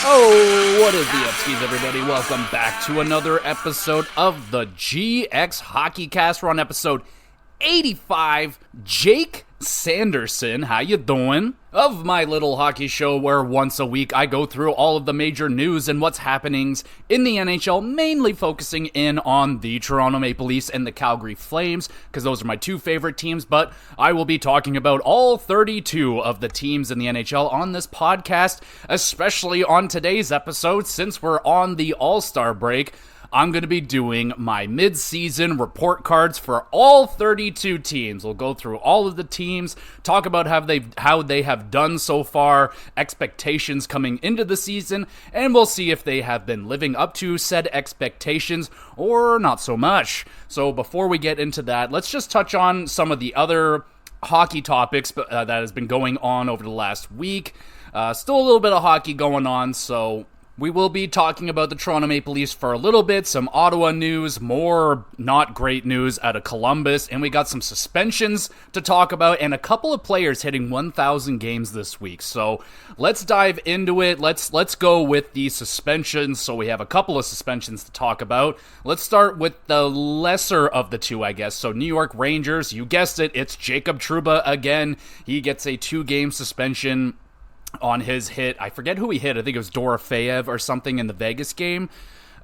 Oh, what is the Upskis, everybody? Welcome back to another episode of the GXHockeyCast. We're on episode 85. Jake Sanderson, how you doing? Of my little hockey show where once a week I go through all of the major news and what's happenings in the NHL, mainly focusing in on the Toronto Maple Leafs and the Calgary Flames, because those are my two favorite teams, but I will be talking about all 32 of the teams in the NHL on this podcast, especially on today's episode, since we're on the All-Star break. I'm going to be doing my mid-season report cards for all 32 teams. We'll go through all of the teams, talk about how they have done so far, expectations coming into the season, and we'll see if they have been living up to said expectations or not so much. So before we get into that, let's just touch on some of the other hockey topics that has been going on over the last week. Still a little bit of hockey going on, so we will be talking about the Toronto Maple Leafs for a little bit, some Ottawa news, more not great news out of Columbus, and we got some suspensions to talk about, and a couple of players hitting 1,000 games this week. So let's dive into it. Let's go with the suspensions. So we have a couple of suspensions to talk about. Let's start with the lesser of the two, I guess. So New York Rangers, you guessed it, it's Jacob Trouba again. He gets a 2-game suspension on his hit. I forget who he hit. I think it was Dorofeyev or something in the Vegas game.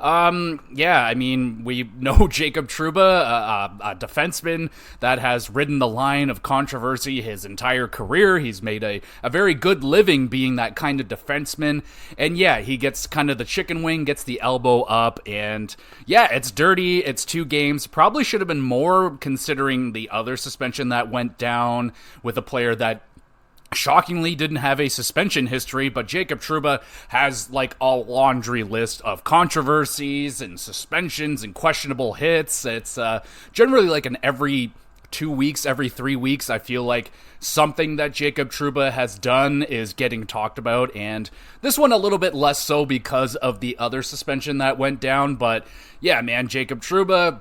Yeah, I mean, we know Jacob Trouba, a defenseman that has ridden the line of controversy his entire career. He's made a very good living being that kind of defenseman. And yeah, he gets kind of the chicken wing, gets the elbow up, and yeah, it's dirty. It's 2 games. Probably should have been more considering the other suspension that went down with a player that shockingly didn't have a suspension history, but Jacob Trouba has like a laundry list of controversies and suspensions and questionable hits. It's generally like an every 2 weeks, every 3 weeks, I feel like something that Jacob Trouba has done is getting talked about, and this one a little bit less so because of the other suspension that went down. But yeah, man, Jacob Trouba,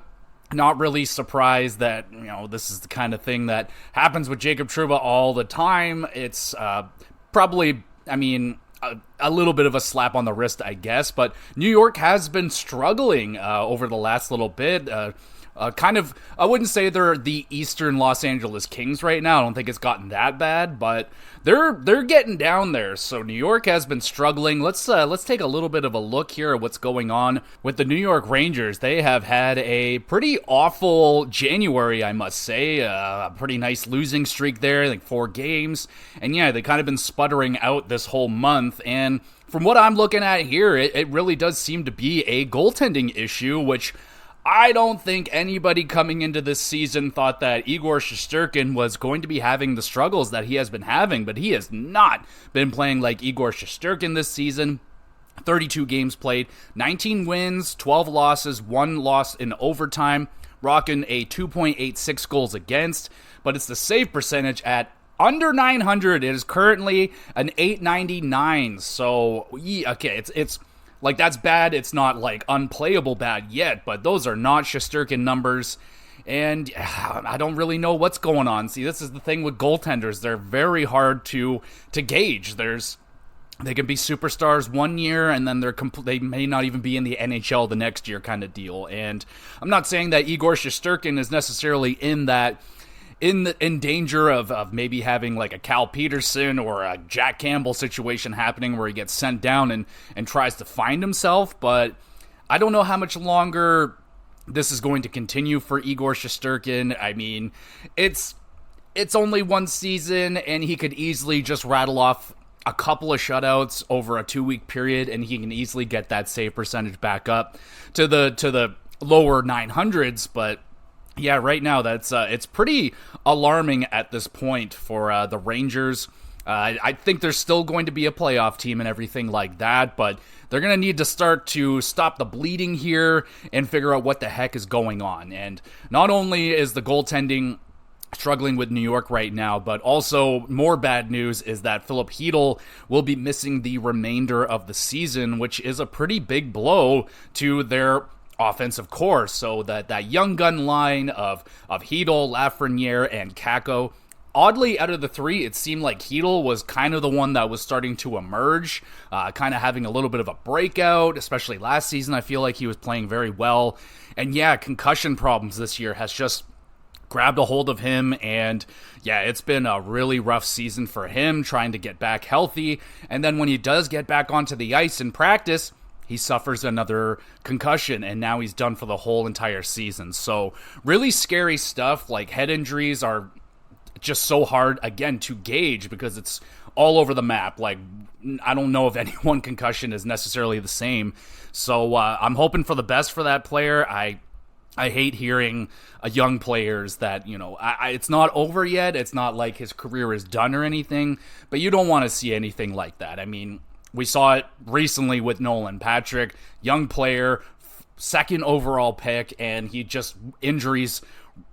not really surprised that, you know, this is the kind of thing that happens with Jacob Trouba all the time. It's probably, I mean, a little bit of a slap on the wrist, I guess, but New York has been struggling over the last little bit. Kind of, I wouldn't say they're the Eastern Los Angeles Kings right now. I don't think it's gotten that bad, but they're getting down there. So New York has been struggling. Let's take a little bit of a look here at what's going on with the New York Rangers. They have had a pretty awful January, I must say. A pretty nice losing streak there, like 4 games. And yeah, they kind of been sputtering out this whole month. And from what I'm looking at here, it really does seem to be a goaltending issue, which I don't think anybody coming into this season thought that Igor Shesterkin was going to be having the struggles that he has been having, but he has not been playing like Igor Shesterkin this season. 32 games played, 19 wins, 12 losses, 1 loss in overtime, rocking a 2.86 goals against, but it's the save percentage at under 900. It is currently an 899, so yeah, okay, it's like, that's bad. It's not, like, unplayable bad yet, but those are not Shesterkin numbers, and I don't really know what's going on. See, this is the thing with goaltenders. They're very hard to gauge. They can be superstars one year, and then they may not even be in the NHL the next year kind of deal. And I'm not saying that Igor Shesterkin is necessarily in danger of maybe having like a Cal Peterson or a Jack Campbell situation happening where he gets sent down and tries to find himself, but I don't know how much longer this is going to continue for Igor Shesterkin. I mean, it's only 1 season, and he could easily just rattle off a couple of shutouts over a 2-week period, and he can easily get that save percentage back up to the lower 900s, but yeah, right now that's it's pretty alarming at this point for the Rangers. I think there's still going to be a playoff team and everything like that, but they're going to need to start to stop the bleeding here and figure out what the heck is going on. And not only is the goaltending struggling with New York right now, but also more bad news is that Philip Hedl will be missing the remainder of the season, which is a pretty big blow to their offensive core. So that young gun line of Hedl, Lafreniere, and Kakko, oddly, out of the three, it seemed like Hedl was kind of the one that was starting to emerge, kind of having a little bit of a breakout, especially last season. I feel like he was playing very well. And yeah, concussion problems this year has just grabbed a hold of him, and yeah, it's been a really rough season for him trying to get back healthy. And then when he does get back onto the ice in practice, he suffers another concussion, and now he's done for the whole entire season. So really scary stuff. Like, head injuries are just so hard, again, to gauge because it's all over the map. Like, I don't know if any one concussion is necessarily the same. So I'm hoping for the best for that player. I hate hearing young players that, it's not over yet. It's not like his career is done or anything, but you don't want to see anything like that. I mean, we saw it recently with Nolan Patrick, young player, second overall pick, and injuries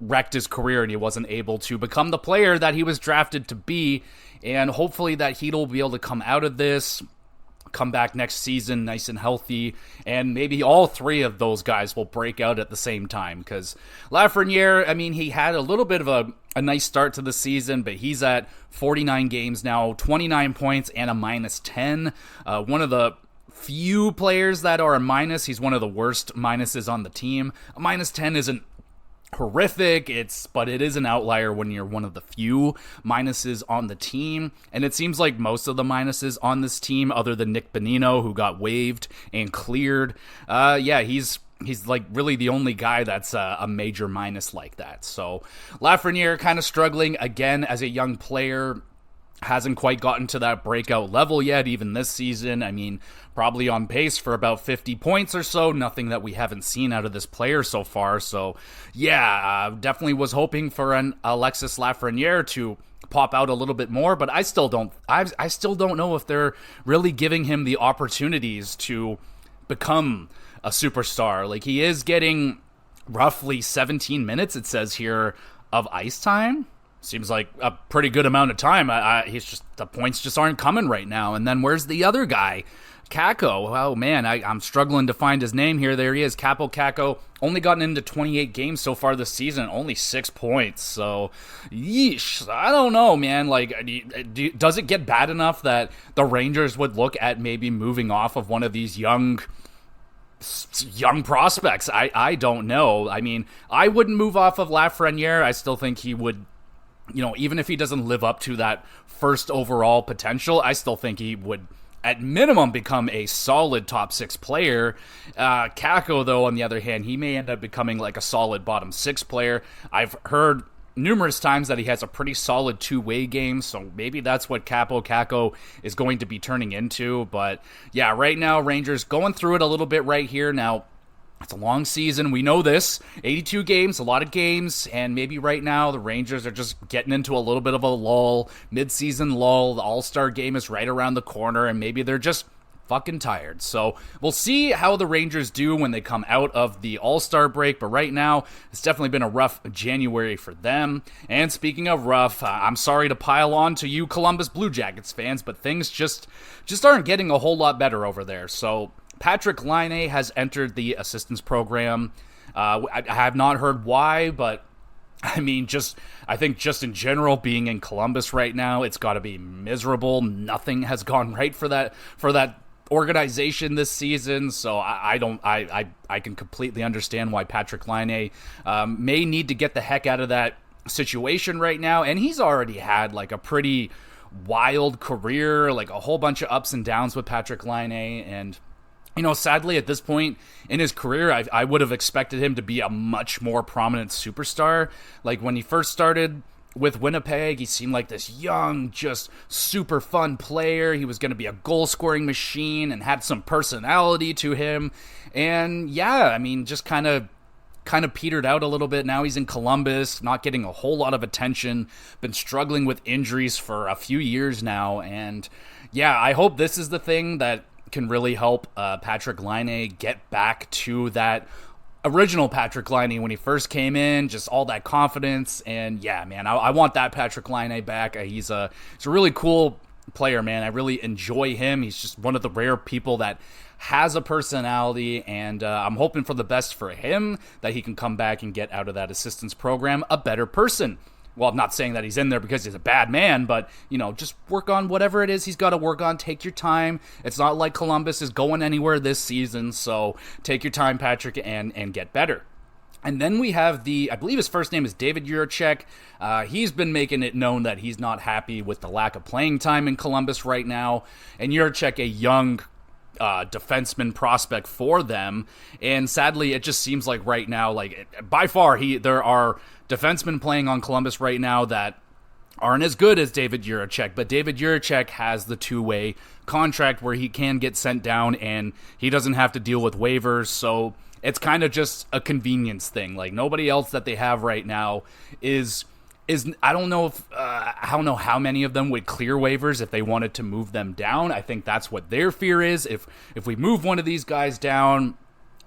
wrecked his career and he wasn't able to become the player that he was drafted to be. And hopefully that Heat will be able to come out of this, come back next season nice and healthy, and maybe all three of those guys will break out at the same time. Because Lafreniere, I mean, he had a little bit of a nice start to the season, but he's at 49 games now, 29 points and a -10. One of the few players that are a minus. He's one of the worst minuses on the team. A -10 isn't horrific, but it is an outlier when you're one of the few minuses on the team, and it seems like most of the minuses on this team, other than Nick Bonino, who got waived and cleared, he's like really the only guy that's a major minus like that. So Lafreniere kind of struggling again as a young player, hasn't quite gotten to that breakout level yet, even this season. I mean, probably on pace for about 50 points or so, nothing that we haven't seen out of this player so far. So yeah, definitely was hoping for an Alexis Lafreniere to pop out a little bit more, but I still don't know if they're really giving him the opportunities to become a superstar. Like, he is getting roughly 17 minutes, it says here, of ice time. Seems like a pretty good amount of time. The points just aren't coming right now. And then where's the other guy? Kakko. Oh man, I'm struggling to find his name here. There he is, Kaapo Kakko. Only gotten into 28 games so far this season, only 6 points. So, yeesh, I don't know, man. Like, does it get bad enough that the Rangers would look at maybe moving off of one of these young prospects? I don't know. I mean, I wouldn't move off of Lafreniere. I still think he would, even if he doesn't live up to that first overall potential, I still think he would, at minimum, become a solid top 6 player. Kakko, though, on the other hand, he may end up becoming like a solid bottom 6 player. I've heard numerous times that he has a pretty solid two-way game, so maybe that's what Kaapo Kakko is going to be turning into. But yeah, right now, Rangers going through it a little bit right here. Now, it's a long season. We know this. 82 games, a lot of games, and maybe right now the Rangers are just getting into a little bit of a lull, mid-season lull. The All-Star game is right around the corner, and maybe they're just fucking tired. So we'll see how the Rangers do when they come out of the All-Star break, but right now it's definitely been a rough January for them. And speaking of rough, I'm sorry to pile on to you Columbus Blue Jackets fans, but things just aren't getting a whole lot better over there. So Patrick Laine has entered the assistance program. I have not heard why, but I mean, I think just in general, being in Columbus right now, it's got to be miserable. Nothing has gone right for that organization this season. So I can completely understand why Patrick Laine may need to get the heck out of that situation right now. And he's already had like a pretty wild career, like a whole bunch of ups and downs with Patrick Laine. And sadly, at this point in his career, I would have expected him to be a much more prominent superstar. Like, when he first started with Winnipeg, he seemed like this young, just super fun player. He was going to be a goal-scoring machine and had some personality to him. And yeah, I mean, just kind of petered out a little bit. Now he's in Columbus, not getting a whole lot of attention, been struggling with injuries for a few years now. And yeah, I hope this is the thing that can really help Patrick Laine get back to that original Patrick Laine when he first came in, just all that confidence. And yeah, man, I want that Patrick Laine back. He's a really cool player, man. I really enjoy him. He's just one of the rare people that has a personality, and I'm hoping for the best for him, that he can come back and get out of that assistance program a better person. well, I'm not saying that he's in there because he's a bad man, but, just work on whatever it is he's got to work on. Take your time. It's not like Columbus is going anywhere this season, so take your time, Patrick, and get better. And then we have I believe his first name is David Jiricek. He's been making it known that he's not happy with the lack of playing time in Columbus right now. And Jiricek, a young defenseman prospect for them, and sadly it just seems like right now, by far there are defensemen playing on Columbus right now that aren't as good as David Jiricek, but David Jiricek has the two-way contract where he can get sent down and he doesn't have to deal with waivers, so it's kind of just a convenience thing. Nobody else that they have right now is I don't know how many of them would clear waivers if they wanted to move them down. I think that's what their fear is. If we move one of these guys down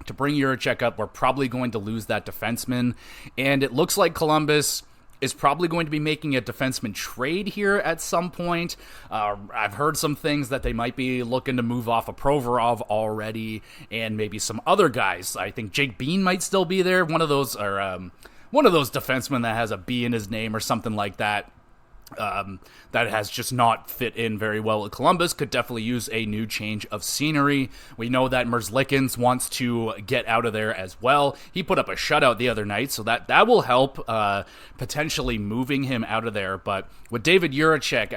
to bring Jiricek up, we're probably going to lose that defenseman. And it looks like Columbus is probably going to be making a defenseman trade here at some point. I've heard some things that they might be looking to move off of Provorov already, and maybe some other guys. I think Jake Bean might still be there. One of those defensemen that has a B in his name or something like that. That has just not fit in very well at Columbus, could definitely use a new change of scenery. We know that Merzlikins wants to get out of there as well. He put up a shutout the other night, so that will help potentially moving him out of there. But with David Jiricek,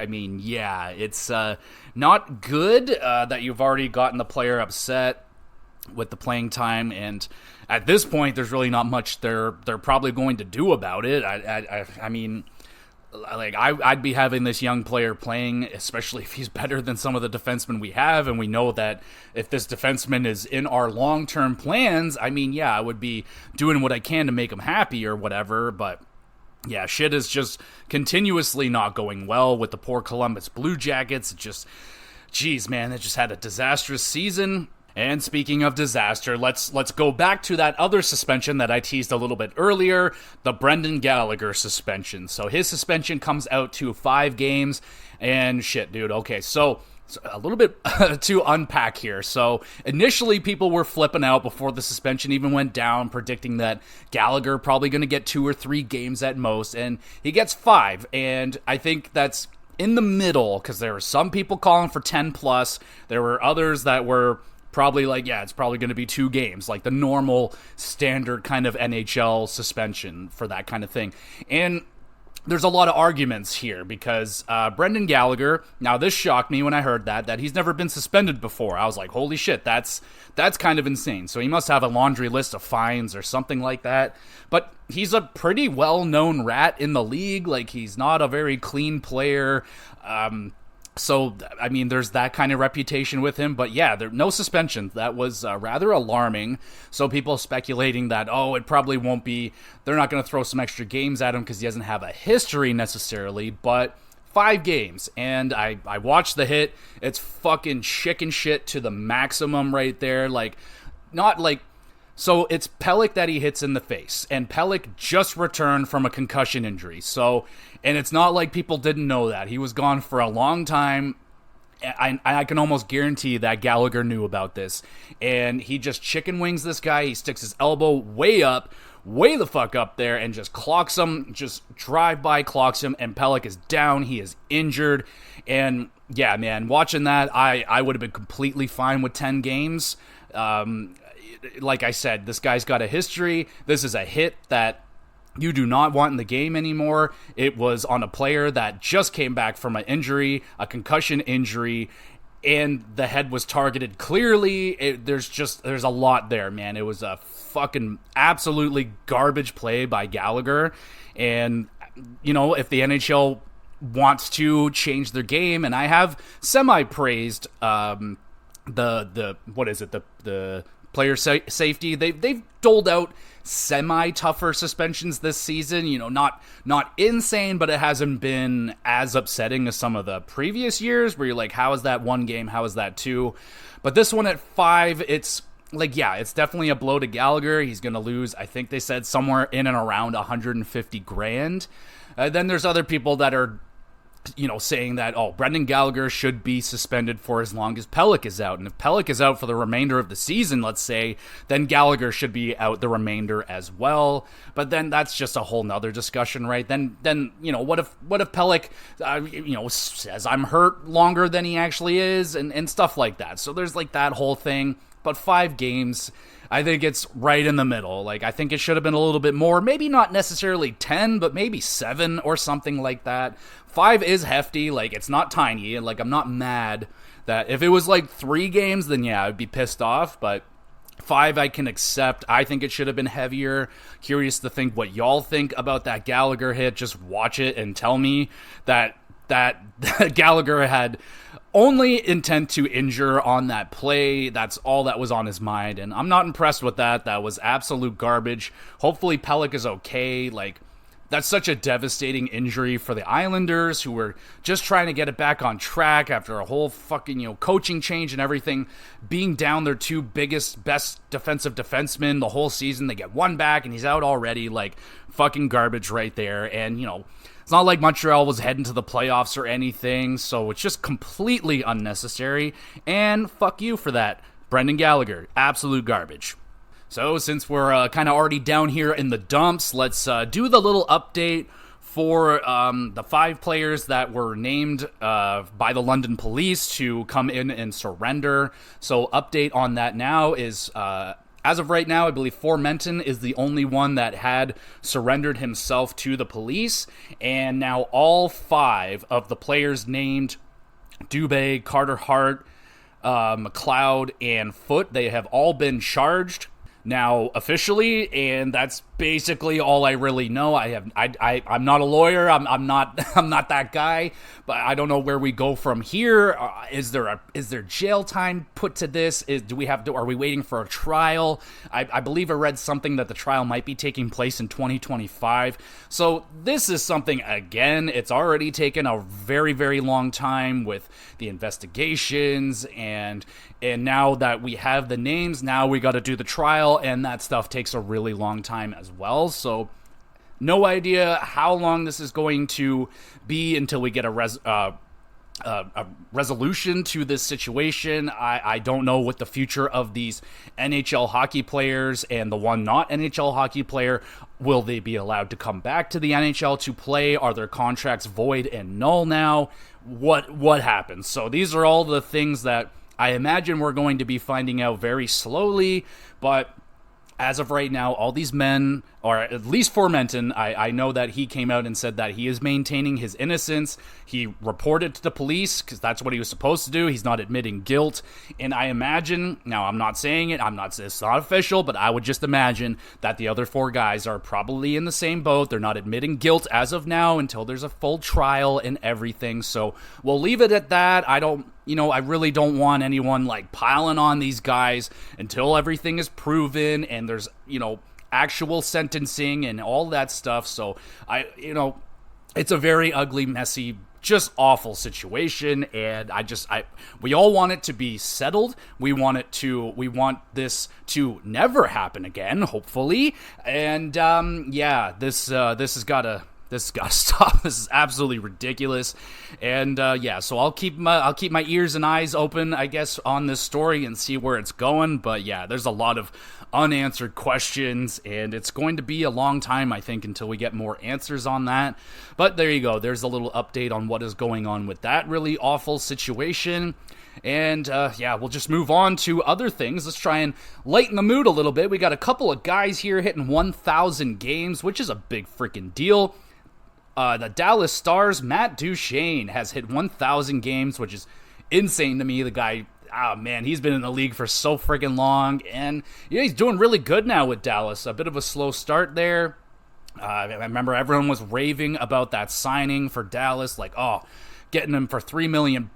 it's not good that you've already gotten the player upset with the playing time, and at this point, there's really not much they're probably going to do about it. I'd be having this young player playing, especially if he's better than some of the defensemen we have, and we know that if this defenseman is in our long-term plans, I would be doing what I can to make him happy or whatever, but yeah, shit is just continuously not going well with the poor Columbus Blue Jackets. Jeez, man, they just had a disastrous season. And speaking of disaster, let's go back to that other suspension that I teased a little bit earlier, the Brendan Gallagher suspension. So his suspension comes out to 5 games, and shit, dude. Okay, so a little bit to unpack here. So initially people were flipping out before the suspension even went down, predicting that Gallagher probably going to get 2 or 3 games at most, and he gets 5. And I think that's in the middle, because there were some people calling for 10 plus. There were others that were probably it's probably going to be 2 games, like the normal standard kind of NHL suspension for that kind of thing. And there's a lot of arguments here because Brendan Gallagher, now this shocked me when I heard that he's never been suspended before. I was like, holy shit, that's kind of insane. So he must have a laundry list of fines or something like that. But he's a pretty well-known rat in the league. He's not a very clean player. So, there's that kind of reputation with him. But yeah, no suspension. That was rather alarming. So people speculating that, it probably won't be, they're not going to throw some extra games at him because he doesn't have a history necessarily. But 5 games. And I watched the hit. It's fucking chicken shit to the maximum right there. So it's Pelech that he hits in the face, and Pelech just returned from a concussion injury. So, and it's not like people didn't know that. He was gone for a long time. I can almost guarantee that Gallagher knew about this. And he just chicken wings this guy. He sticks his elbow way the fuck up there, and just clocks him, just drive-by clocks him, and Pelech is down. He is injured. And yeah, man, watching that, I would have been completely fine with 10 games. Like I said, this guy's got a history. This is a hit that you do not want in the game anymore. It was on a player that just came back from an injury, a concussion injury, and the head was targeted clearly. There's a lot there, man. It was a fucking absolutely garbage play by Gallagher. And, if the NHL wants to change their game, and I have semi-praised the player safety. They've doled out semi-tougher suspensions this season. Not insane, but it hasn't been as upsetting as some of the previous years where you're like, how is that 1 game? How is that 2? But this one at 5, it's it's definitely a blow to Gallagher. He's going to lose, I think they said, somewhere in and around $150,000. Then there's other people that are saying that, Brendan Gallagher should be suspended for as long as Pelech is out. And if Pelech is out for the remainder of the season, let's say, then Gallagher should be out the remainder as well. But then that's just a whole nother discussion, right? Then what if Pelech, says I'm hurt longer than he actually is and stuff like that. So there's like that whole thing. But 5 games, I think it's right in the middle. Like, I think it should have been a little bit more. Maybe not necessarily 10, but maybe 7 or something like that. 5 is hefty. Like, it's not tiny. And, like, I'm not mad that if it was, like, 3 games, then, yeah, I'd be pissed off. But 5 I can accept. I think it should have been heavier. Curious to think what y'all think about that Gallagher hit. Just watch it and tell me that Gallagher had only intent to injure on that play. That's all that was on his mind, and I'm not impressed with that. That was absolute garbage. Hopefully Pelech is okay. Like, that's such a devastating injury for the Islanders, who were just trying to get it back on track after a whole fucking, coaching change and everything. Being down their 2 best defensive defensemen the whole season. They get 1 back, and he's out already. Like, fucking garbage right there. And, it's not like Montreal was heading to the playoffs or anything, so it's just completely unnecessary, and fuck you for that, Brendan Gallagher. Absolute garbage. So since we're kind of already down here in the dumps, let's do the little update for the 5 players that were named by the London police to come in and surrender. So update on that now is... as of right now, I believe Formenton is the only one that had surrendered himself to the police, and now all 5 of the players named, Dubé, Carter Hart, McLeod, and Foote, they have all been charged now officially, and that's basically all I really know. I'm not a lawyer. I'm not that guy, but I don't know where we go from here. Is there jail time put to this? Are we waiting for a trial? I believe I read something that the trial might be taking place in 2025. So this is something, again, it's already taken a very, very long time with the investigations, and now that we have the names, now we got to do the trial, and that stuff takes a really long time as well. So no idea how long this is going to be until we get a resolution to this situation. I don't know what the future of these NHL hockey players and the one not NHL hockey player, will they be allowed to come back to the NHL to play? Are their contracts void and null now? What happens? So these are all the things that I imagine we're going to be finding out very slowly, but as of right now, all these men, or at least Formenton, I know that he came out and said that he is maintaining his innocence. He reported to the police because that's what he was supposed to do. He's not admitting guilt. And I imagine, now I'm not saying it, it's not official, but I would just imagine that the other 4 guys are probably in the same boat. They're not admitting guilt as of now until there's a full trial and everything. So we'll leave it at that. I really don't want anyone like piling on these guys until everything is proven and there's, actual sentencing and all that stuff. So it's a very ugly, messy, just awful situation. And we all want it to be settled. We want this to never happen again, hopefully. And this has got to stop. This is absolutely ridiculous. And so I'll keep my ears and eyes open, I guess, on this story and see where it's going. But yeah, there's a lot of unanswered questions, and it's going to be a long time, I think, until we get more answers on that. But there you go. There's a little update on what is going on with that really awful situation. And we'll just move on to other things. Let's try and lighten the mood a little bit. We got a couple of guys here hitting 1,000 games, which is a big freaking deal. The Dallas Stars, Matt Duchene, has hit 1,000 games, which is insane to me. The guy, he's been in the league for so freaking long, and he's doing really good now with Dallas. A bit of a slow start there. I remember everyone was raving about that signing for Dallas, like, getting him for $3 million,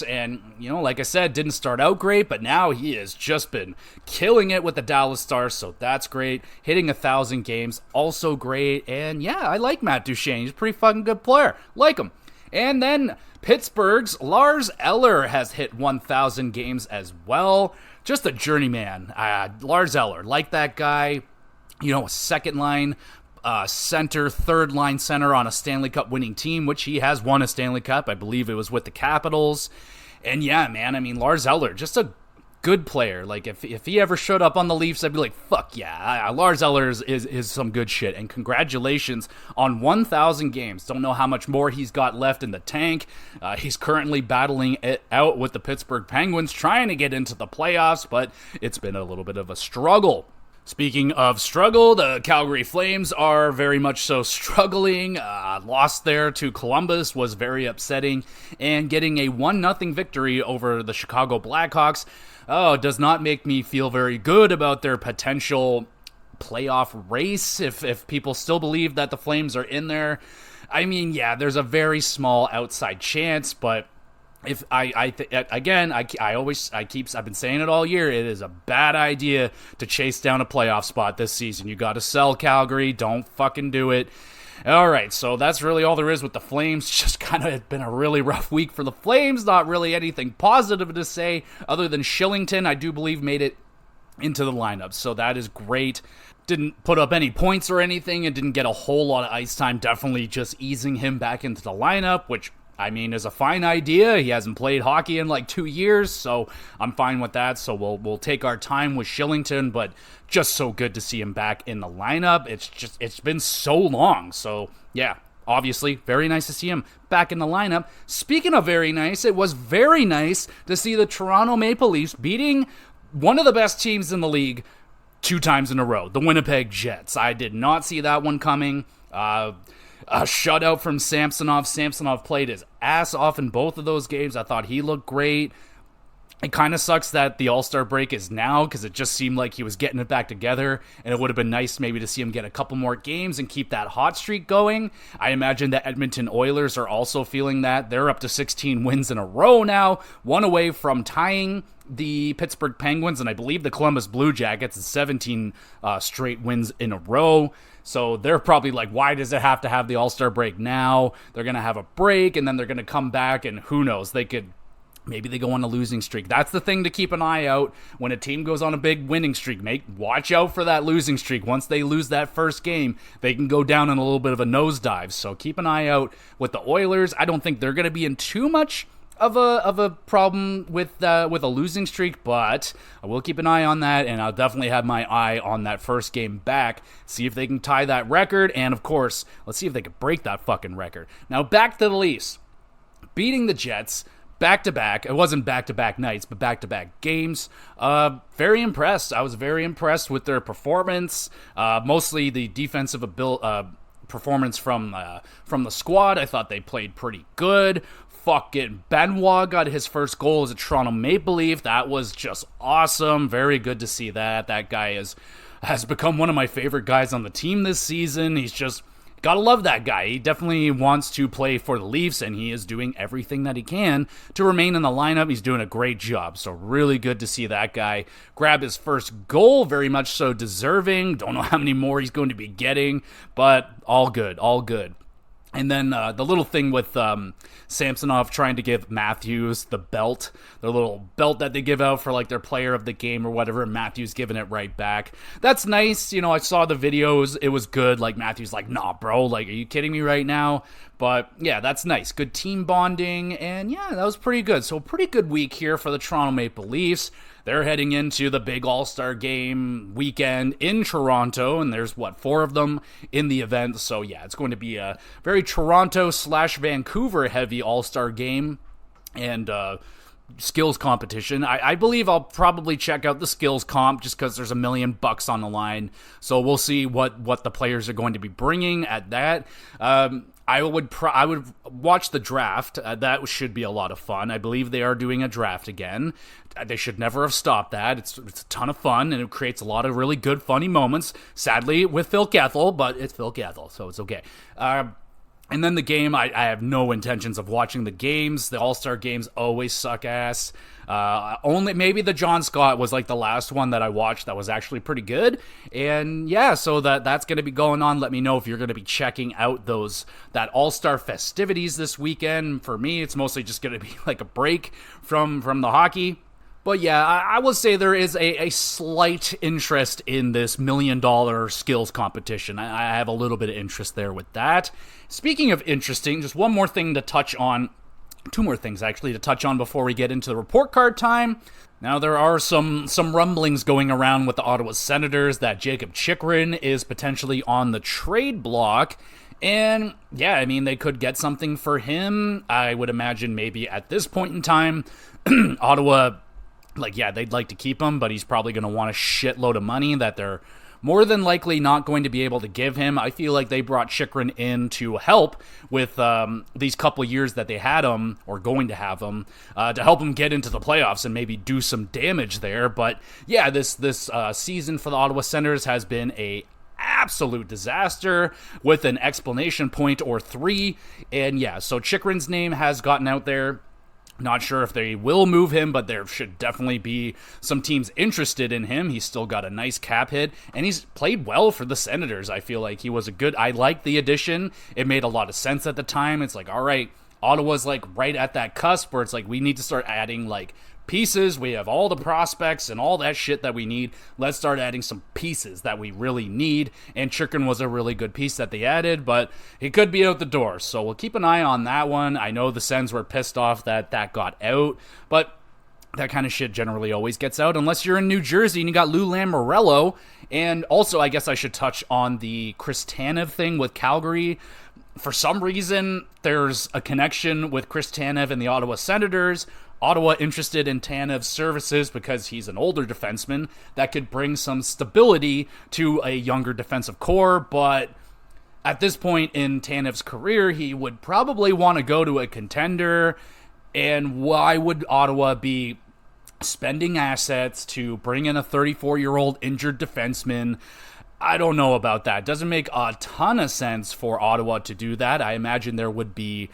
and like I said, didn't start out great, but now he has just been killing it with the Dallas Stars, so that's great. Hitting 1,000 games, also great. And I like Matt Duchene. He's a pretty fucking good player. Like him. And then Pittsburgh's Lars Eller has hit 1,000 games as well. Just a journeyman. Lars Eller, like that guy. A second line center, third line center on a Stanley Cup winning team, which he has won a Stanley Cup. I believe it was with the Capitals. And yeah, man, I mean, Lars Eller, just a good player. Like, if he ever showed up on the Leafs, I'd be like, fuck yeah, Lars Eller is some good shit. And congratulations on 1,000 games. Don't know how much more he's got left in the tank. He's currently battling it out with the Pittsburgh Penguins, trying to get into the playoffs, but it's been a little bit of a struggle. Speaking of struggle, the Calgary Flames are very much so struggling. Lost there to Columbus was very upsetting, and getting a 1-0 victory over the Chicago Blackhawks does not make me feel very good about their potential playoff race. If people still believe that the Flames are in there, I mean, yeah, there's a very small outside chance, but if I've been saying it all year, it is a bad idea to chase down a playoff spot this season. You got to sell Calgary. Don't fucking do it. All right, so that's really all there is with the Flames. Just kind of been a really rough week for the Flames. Not really anything positive to say other than Shillington, I do believe, made it into the lineup. So that is great. Didn't put up any points or anything and didn't get a whole lot of ice time. Definitely just easing him back into the lineup, which, I mean, is a fine idea. He hasn't played hockey in like 2 years, so I'm fine with that. So we'll take our time with Shillington, but just so good to see him back in the lineup. It's been so long. So yeah, obviously very nice to see him back in the lineup. Speaking of very nice, it was very nice to see the Toronto Maple Leafs beating one of the best teams in the league 2 times in a row, the Winnipeg Jets. I did not see that one coming. A shutout from Samsonov. Samsonov played his ass off in both of those games. I thought he looked great. It kind of sucks that the All-Star break is now, because it just seemed like he was getting it back together, and it would have been nice maybe to see him get a couple more games and keep that hot streak going. I imagine the Edmonton Oilers are also feeling that. They're up to 16 wins in a row now, one away from tying the Pittsburgh Penguins, and I believe the Columbus Blue Jackets is 17 straight wins in a row. So they're probably like, why does it have to have the All-Star break now? They're going to have a break, and then they're going to come back, and who knows, maybe they go on a losing streak. That's the thing to keep an eye out when a team goes on a big winning streak. Watch out for that losing streak. Once they lose that first game, they can go down in a little bit of a nosedive. So keep an eye out with the Oilers. I don't think they're going to be in too much of a problem with a losing streak, but I will keep an eye on that, and I'll definitely have my eye on that first game back, see if they can tie that record, and of course, let's see if they can break that fucking record. Now back to the Leafs, beating the Jets back-to-back. It wasn't back-to-back nights, but back-to-back games. Very impressed. I was very impressed with their performance, mostly the defensive performance from the squad. I thought they played pretty good. Fucking Benoit got his first goal as a Toronto Maple Leaf. That was just awesome. Very good to see that. That guy has become one of my favorite guys on the team this season. He's just gotta love that guy. He definitely wants to play for the Leafs, and he is doing everything that he can to remain in the lineup. He's doing a great job, so really good to see that guy grab his first goal. Very much so deserving. Don't know how many more he's going to be getting, but all good, all good. And then the little thing with Samsonov trying to give Matthews the little belt that they give out for like their player of the game or whatever, and Matthews giving it right back. That's nice. You know, I saw the videos. It was good. Like, Matthews like, nah, bro, like, are you kidding me right now? But yeah, that's nice. Good team bonding. And yeah, that was pretty good. So pretty good week here for the Toronto Maple Leafs. They're heading into the big All-Star game weekend in Toronto, and there's, 4 of them in the event. So yeah, it's going to be a very Toronto/Vancouver heavy All-Star game and skills competition. I believe I'll probably check out the skills comp just because there's $1 million on the line. So we'll see what the players are going to be bringing at that. I would watch the draft. That should be a lot of fun. I believe they are doing a draft again. They should never have stopped that. It's a ton of fun, and it creates a lot of really good, funny moments. Sadly, with Phil Kessel, but it's Phil Kessel, so it's okay. And then the game, I have no intentions of watching the games. The All-Star games always suck ass. Only maybe the John Scott was like the last one that I watched that was actually pretty good. And yeah, so that's going to be going on. Let me know if you're going to be checking out that All-Star festivities this weekend. For me, it's mostly just going to be like a break from the hockey. But yeah, I will say there is a slight interest in this $1 million skills competition. I have a little bit of interest there with that. Speaking of interesting, just one more thing to touch on. Two more things, actually, to touch on before we get into the report card time. Now, there are some rumblings going around with the Ottawa Senators that Jakob Chychrun is potentially on the trade block. And, yeah, I mean, they could get something for him. I would imagine maybe at this point in time, Ottawa, they'd like to keep him, but he's probably going to want a shitload of money that they're more than likely not going to be able to give him. I feel like they brought Chychrun in to help with these couple years that they had him, or going to have him, to help him get into the playoffs and maybe do some damage there. But yeah, this season for the Ottawa Senators has been a absolute disaster with an explanation point or three. And yeah, so Chychrun's name has gotten out there. Not sure if they will move him, but there should definitely be some teams interested in him. He's still got a nice cap hit, and he's played well for the Senators. I feel like he was I liked the addition. It made a lot of sense at the time. It's like, all right, Ottawa's like right at that cusp where it's like, we need to start adding like pieces. We have all the prospects and all that shit that we need. Let's start adding some pieces that we really need. And Chychrun was a really good piece that they added, but he could be out the door. So we'll keep an eye on that one. I know the Sens were pissed off that got out, but that kind of shit generally always gets out unless you're in New Jersey and you got Lou Lamoriello. And also, I guess I should touch on the Chris Tanev thing with Calgary. For some reason, there's a connection with Chris Tanev and the Ottawa Senators. Ottawa interested in Tanev's services because he's an older defenseman that could bring some stability to a younger defensive core, but at this point in Tanev's career, he would probably want to go to a contender, and why would Ottawa be spending assets to bring in a 34-year-old injured defenseman? I don't know about that. Doesn't make a ton of sense for Ottawa to do that. I imagine there would be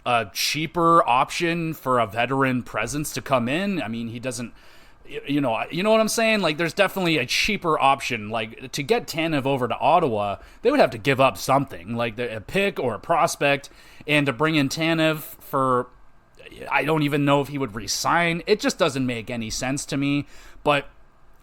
a cheaper option for a veteran presence to come in. I mean, he doesn't, you know what I'm saying? Like, there's definitely a cheaper option. Like, to get Tanev over to Ottawa, they would have to give up something, like a pick or a prospect, and to bring in Tanev for, I don't even know if he would re-sign. It just doesn't make any sense to me. But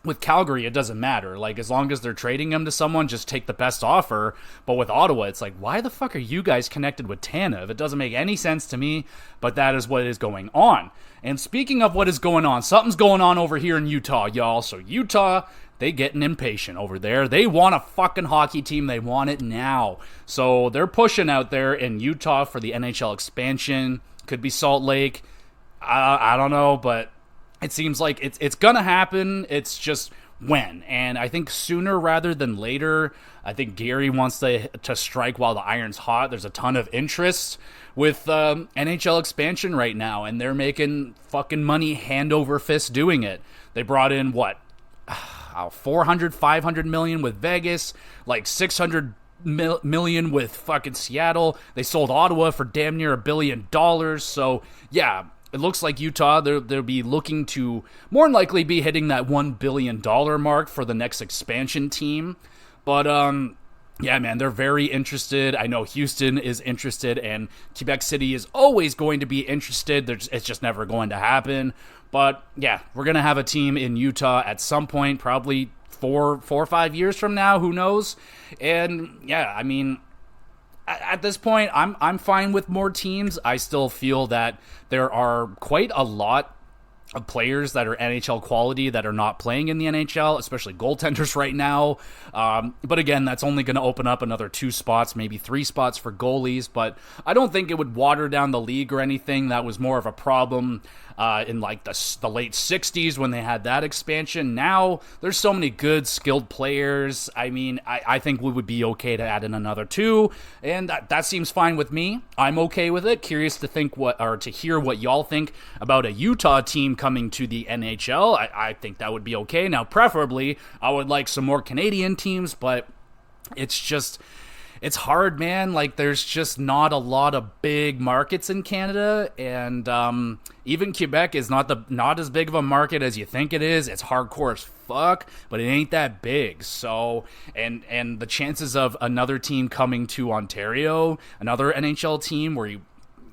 with Calgary, it doesn't matter. Like, as long as they're trading him to someone, just take the best offer. But with Ottawa, it's like, why the fuck are you guys connected with Tanev? It doesn't make any sense to me, but that is what is going on. And speaking of what is going on, something's going on over here in Utah, y'all. So Utah, they getting impatient over there. They want a fucking hockey team. They want it now. So they're pushing out there in Utah for the NHL expansion. Could be Salt Lake. I don't know, but it seems like it's going to happen. It's just when. And I think sooner rather than later. I think Gary wants to strike while the iron's hot. There's a ton of interest with NHL expansion right now, and they're making fucking money hand over fist doing it. They brought in, what, 400, 500 million with Vegas, like 600 million with fucking Seattle. They sold Ottawa for damn near $1 billion. So, yeah, it looks like Utah, they'll be looking to more than likely be hitting that $1 billion mark for the next expansion team. But, yeah, man, they're very interested. I know Houston is interested, and Quebec City is always going to be interested. It's just never going to happen. But, yeah, we're going to have a team in Utah at some point, probably 4 or 5 years from now. Who knows? And, yeah, I mean, at this point, I'm fine with more teams. I still feel that there are quite a lot of players that are NHL quality that are not playing in the NHL, especially goaltenders right now. But again, that's only going to open up another 2 spots, maybe 3 spots for goalies. But I don't think it would water down the league or anything. That was more of a problem in like the late 60s when they had that expansion. Now there's so many good skilled players. I mean, I think we would be okay to add in another 2, and that seems fine with me. I'm okay with it. Curious to hear what y'all think about a Utah team coming to the NHL. I think that would be okay. Now, preferably, I would like some more Canadian teams, but it's hard, man. Like, there's just not a lot of big markets in Canada, and even Quebec is not as big of a market as you think it is. It's hardcore as fuck, but it ain't that big. So, and the chances of another team coming to Ontario, another NHL team where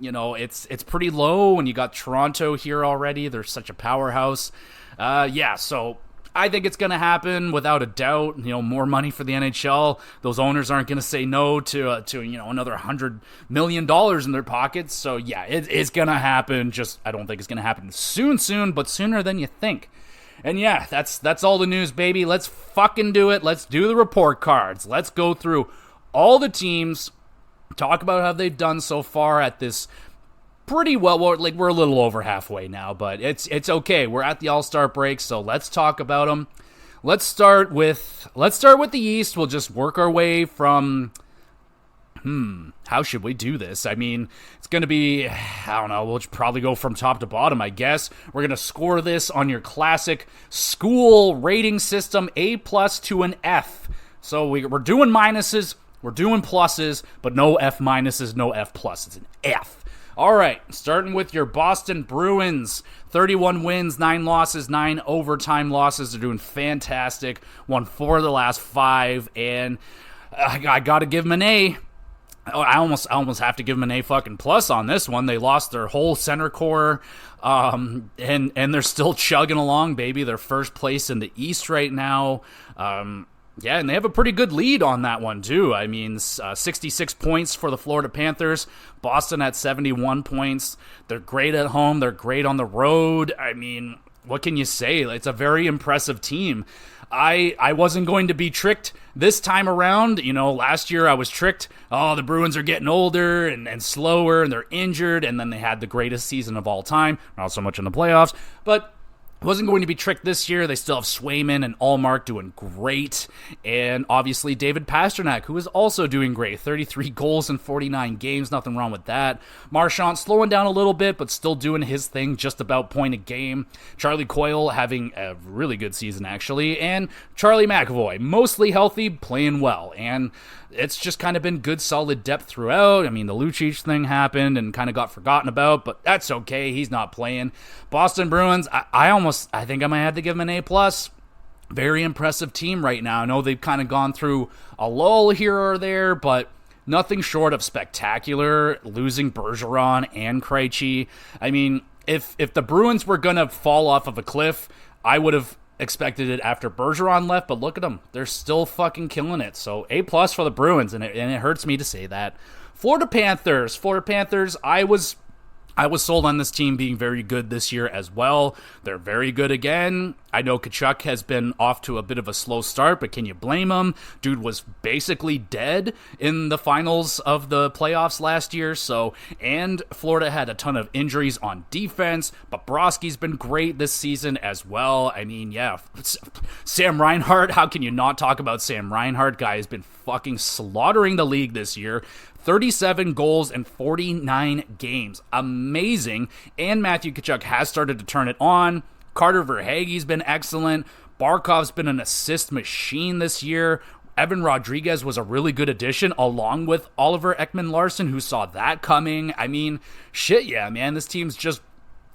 it's pretty low, and you got Toronto here already. They're such a powerhouse. So I think it's going to happen without a doubt. More money for the NHL. Those owners aren't going to say no to another $100 million in their pockets. So yeah, it's going to happen. Just I don't think it's going to happen soon, but sooner than you think. And yeah, that's all the news, baby. Let's fucking do it. Let's do the report cards. Let's go through all the teams, talk about how they've done so far at this pretty well. We're a little over halfway now, but it's okay. We're at the All-Star break, so let's talk about them. Let's start with the East. We'll just work our way from. How should we do this? I mean, it's going to be, I don't know, we'll probably go from top to bottom, I guess. We're going to score this on your classic school rating system, A+ to an F. So we're doing minuses, we're doing pluses, but no F minuses, no F plus. It's an F. All right, starting with your Boston Bruins, 31 wins, 9 losses, 9 overtime losses. They're doing fantastic. Won 4 of the last 5, and I got to give them an A. I almost have to give them an A fucking plus on this one. They lost their whole center core, and they're still chugging along, baby. They're first place in the East right now. Yeah, and they have a pretty good lead on that one, too. I mean, 66 points for the Florida Panthers. Boston at 71 points. They're great at home. They're great on the road. I mean, what can you say? It's a very impressive team. I wasn't going to be tricked this time around. Last year I was tricked. Oh, the Bruins are getting older and slower, and they're injured, and then they had the greatest season of all time. Not so much in the playoffs, but wasn't going to be tricked this year. They still have Swayman and Allmark doing great. And obviously David Pastrnak, who is also doing great. 33 goals in 49 games. Nothing wrong with that. Marchand slowing down a little bit, but still doing his thing, just about point a game. Charlie Coyle having a really good season, actually. And Charlie McAvoy, mostly healthy, playing well. And it's just kind of been good, solid depth throughout. I mean, the Lucic thing happened and kind of got forgotten about, but that's okay. He's not playing. Boston Bruins, I think I might have to give them an A+. Very impressive team right now. I know they've kind of gone through a lull here or there, but nothing short of spectacular. Losing Bergeron and Krejci. I mean, if the Bruins were going to fall off of a cliff, I would have expected it after Bergeron left, but look at them. They're still fucking killing it. So A+ for the Bruins, and it hurts me to say that. Florida Panthers, I was sold on this team being very good this year as well. They're very good again. I know Tkachuk has been off to a bit of a slow start, but can you blame him? Dude was basically dead in the finals of the playoffs last year. And Florida had a ton of injuries on defense. Bobrovsky's been great this season as well. I mean, yeah, Sam Reinhart. How can you not talk about Sam Reinhart? Guy has been fucking slaughtering the league this year. 37 goals in 49 games. Amazing. And Matthew Tkachuk has started to turn it on. Carter Verhaeghe's been excellent. Barkov's been an assist machine this year. Evan Rodriguez was a really good addition, along with Oliver Ekman-Larsson, who saw that coming. I mean, shit, yeah, man. This team's just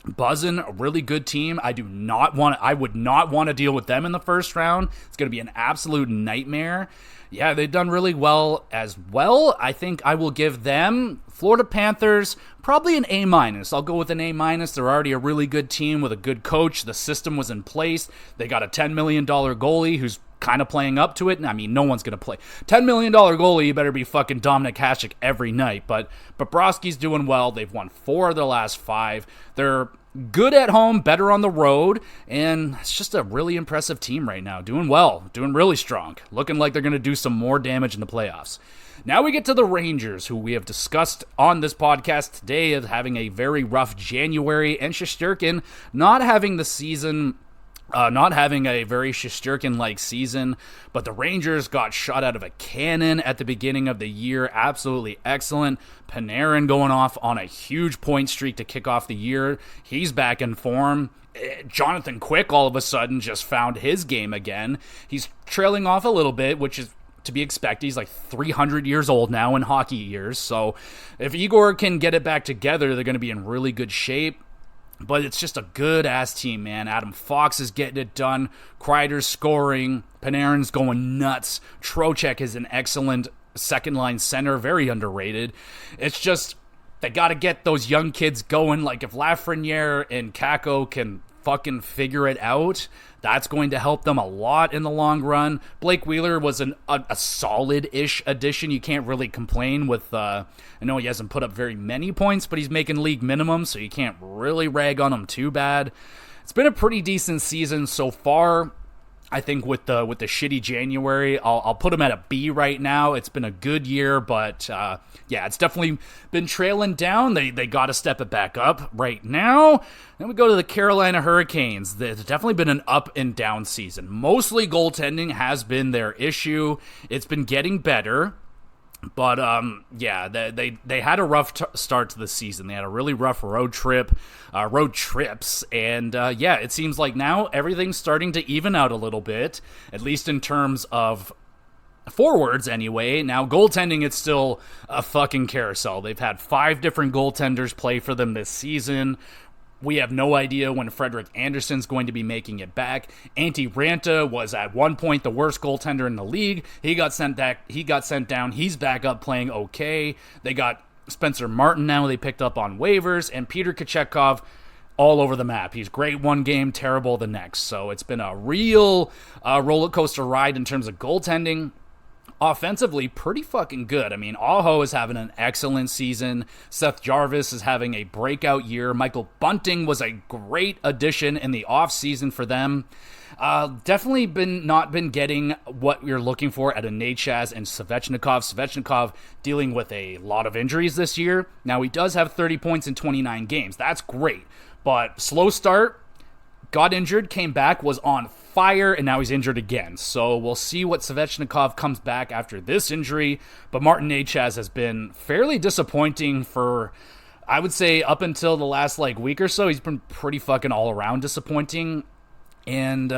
buzzing. A really good team. I would not want to deal with them in the first round. It's going to be an absolute nightmare. Yeah, they've done really well as well. I think I will give them, Florida Panthers, probably an A-. I'll go with an A-. They're already a really good team with a good coach. The system was in place. They got a $10 million goalie who's kind of playing up to it. I mean, no one's going to play. $10 million goalie, you better be fucking Dominic Hasek every night. But Bobrovsky's doing well. They've won 4 of their last 5. They're good at home, better on the road, and it's just a really impressive team right now. Doing well, doing really strong, looking like they're going to do some more damage in the playoffs. Now we get to the Rangers, who we have discussed on this podcast today as having a very rough January, and Shesterkin not having the season not having a very Shesterkin-like season, but the Rangers got shot out of a cannon at the beginning of the year. Absolutely excellent. Panarin going off on a huge point streak to kick off the year. He's back in form. Jonathan Quick all of a sudden just found his game again. He's trailing off a little bit, which is to be expected. He's like 300 years old now in hockey years. So if Igor can get it back together, they're going to be in really good shape. But it's just a good-ass team, man. Adam Fox is getting it done. Kreider's scoring. Panarin's going nuts. Trocheck is an excellent second-line center. Very underrated. It's just they got to get those young kids going. Like, if Lafreniere and Kako can fucking figure it out, that's going to help them a lot in the long run. Blake Wheeler was a solid-ish addition. You can't really complain with, I know he hasn't put up very many points, but he's making league minimum, so you can't really rag on him too bad. It's been a pretty decent season so far. I think with the shitty January, I'll put him at a B right now. It's been a good year, but it's definitely been trailing down. They got to step it back up right now. Then we go to the Carolina Hurricanes. There's definitely been an up and down season. Mostly goaltending has been their issue. It's been getting better. But, they had a rough start to the season. They had a really rough road trips. And, it seems like now everything's starting to even out a little bit, at least in terms of forwards anyway. Now, goaltending, it's still a fucking carousel. They've had 5 different goaltenders play for them this season. We have no idea when Frederik Andersen's going to be making it back. Antti Ranta was at one point the worst goaltender in the league. He got sent back. He got sent down. He's back up playing okay. They got Spencer Martin now. They picked up on waivers, and Peter Kochetkov all over the map. He's great one game, terrible the next. So it's been a real roller coaster ride in terms of goaltending. Offensively, pretty fucking good. I mean, Aho is having an excellent season. Seth Jarvis is having a breakout year. Michael Bunting was a great addition in the offseason for them. Definitely not been getting what you're looking for out of Necas and Svechnikov. Svechnikov dealing with a lot of injuries this year. Now, he does have 30 points in 29 games. That's great. But slow start, got injured, came back, was on fire, and now he's injured again. So we'll see what Svechnikov comes back after this injury. But Martin Necas has been fairly disappointing for, I would say, up until the last week or so. He's been pretty fucking all around disappointing. And